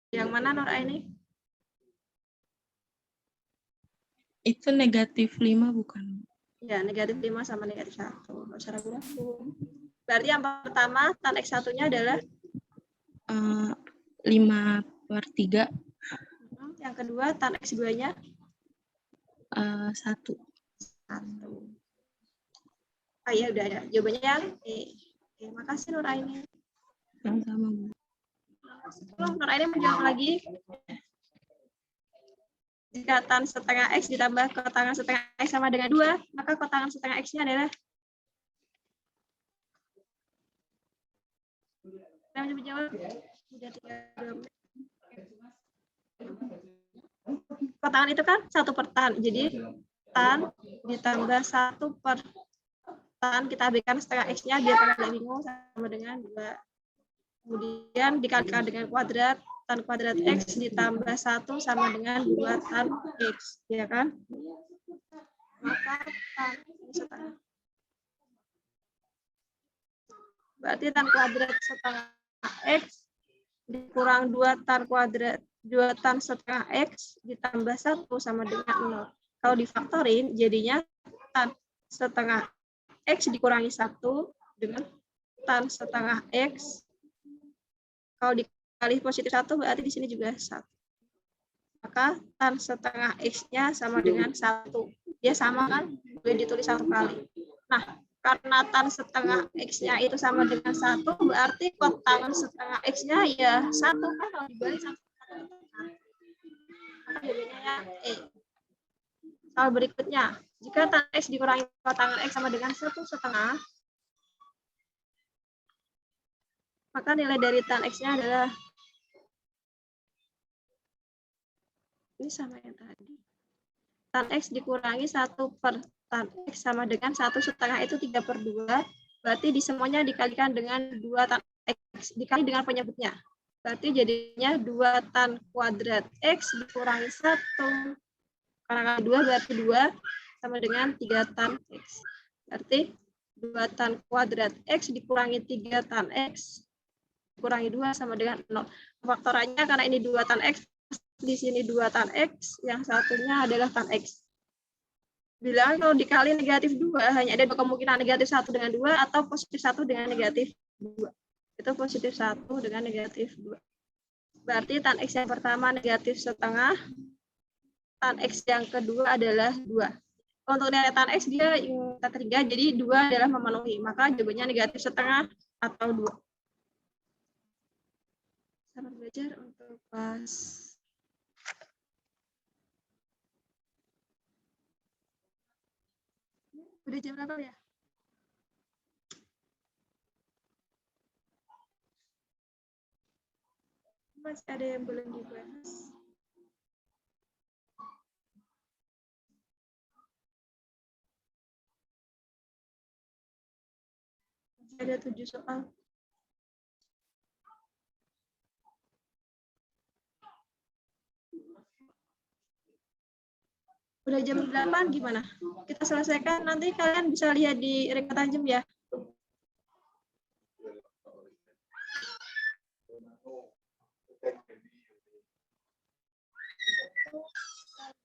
Yang mana Nur Aini? Itu negatif 5 bukan? Ya, negatif 5 sama negatif 1. Nggak usah ragu-ragu. Berarti yang pertama tan X1-nya adalah 5/3. Yang kedua tan X2-nya 1. 1. Ah ya udah ya. Jawabannya ya. Oke, makasih Nur Aini. Sama-sama, Bu. Nur Aini menjawab lagi. Jika tan setengah X ditambah kotangan setengah X sama dengan 2, maka kotangan setengah X-nya adalah saya menjawab. Udah 3. Kotangan itu kan 1 per tan. Jadi tan ditambah 1 per tan kita berikan setengah X-nya biar kalian tidak bingung sama dengan 2. Kemudian dikalikan dengan kuadrat, tan kuadrat X ditambah 1 sama dengan 2 tan X, ya kan? Maka tan setengah. Berarti tan kuadrat setengah X dikurang 2 tan kuadrat 2 tan setengah X ditambah 1 sama dengan 0. Kalau difaktorin jadinya tan setengah X dikurangi 1 dengan tan setengah X. Kalau dikali positif 1 berarti di sini juga 1. Maka tan setengah X-nya sama dengan 1. Dia sama kan? Boleh ditulis 1 kali. Nah, karena tan setengah X-nya itu sama dengan 1, berarti kotangan setengah X-nya ya 1 kan? Kalau dibalik 1. Maka jadinya ya E. Soal berikutnya, jika tan X dikurangi kotangan X sama dengan 1,5, maka nilai dari tan X-nya adalah ini sama yang tadi. Tan X dikurangi 1 per tan X sama dengan 1,5 itu 3/2. Berarti di semuanya dikalikan dengan 2 tan X dikali dengan penyebutnya. Berarti jadinya 2 tan kuadrat X dikurangi 1. Karena 2 berarti 2 sama dengan 3 tan X. Berarti 2 tan kuadrat X dikurangi 3 tan X kurangi 2 sama dengan 0. Faktorannya karena ini 2 tan X, di sini 2 tan X, yang satunya adalah tan X. Bilang kalau dikali negatif 2, hanya ada 2 kemungkinan, negatif 1 dengan 2 atau positif 1 dengan negatif 2. Itu positif 1 dengan negatif 2. Berarti tan X yang pertama negatif setengah, tan X yang kedua adalah 2. Untuk nilai tan X dia yang ketiga, jadi 2 adalah memenuhi. Maka jawabannya negatif setengah atau 2. Selamat belajar untuk kelas udah jam berapa ya? Masih ada yang belum dibahas? Ada 7 soal. Udah jam 8 gimana? Kita selesaikan, nanti kalian bisa lihat di rekatan jam ya.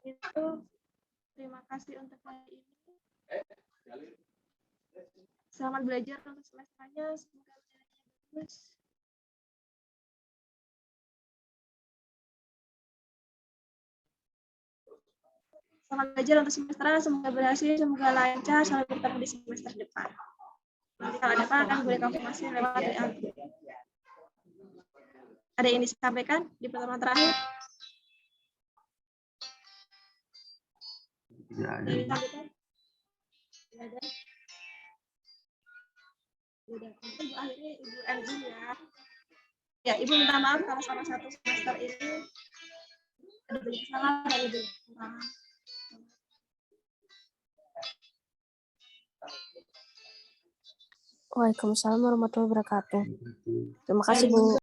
Itu terima kasih untuk hari ini. Selamat belajar untuk semesternya, semoga nilainya bagus. Selamat belajar untuk semester, semoga berhasil, semoga lancar, sampai bertemu di semester depan. Nanti kalau ada apa, boleh konfirmasi lewat WA. Ada yang disampaikan di pertemuan terakhir? Tidak ada. Yang disampaikan? Tidak ada. Udah, mungkin akhirnya Ibu Elvin ya. Ya, Ibu minta maaf kalau selama 1 semester ini ada banyak kesalahan dari Ibu. Waalaikumsalam warahmatullahi wabarakatuh. Terima kasih, Bu.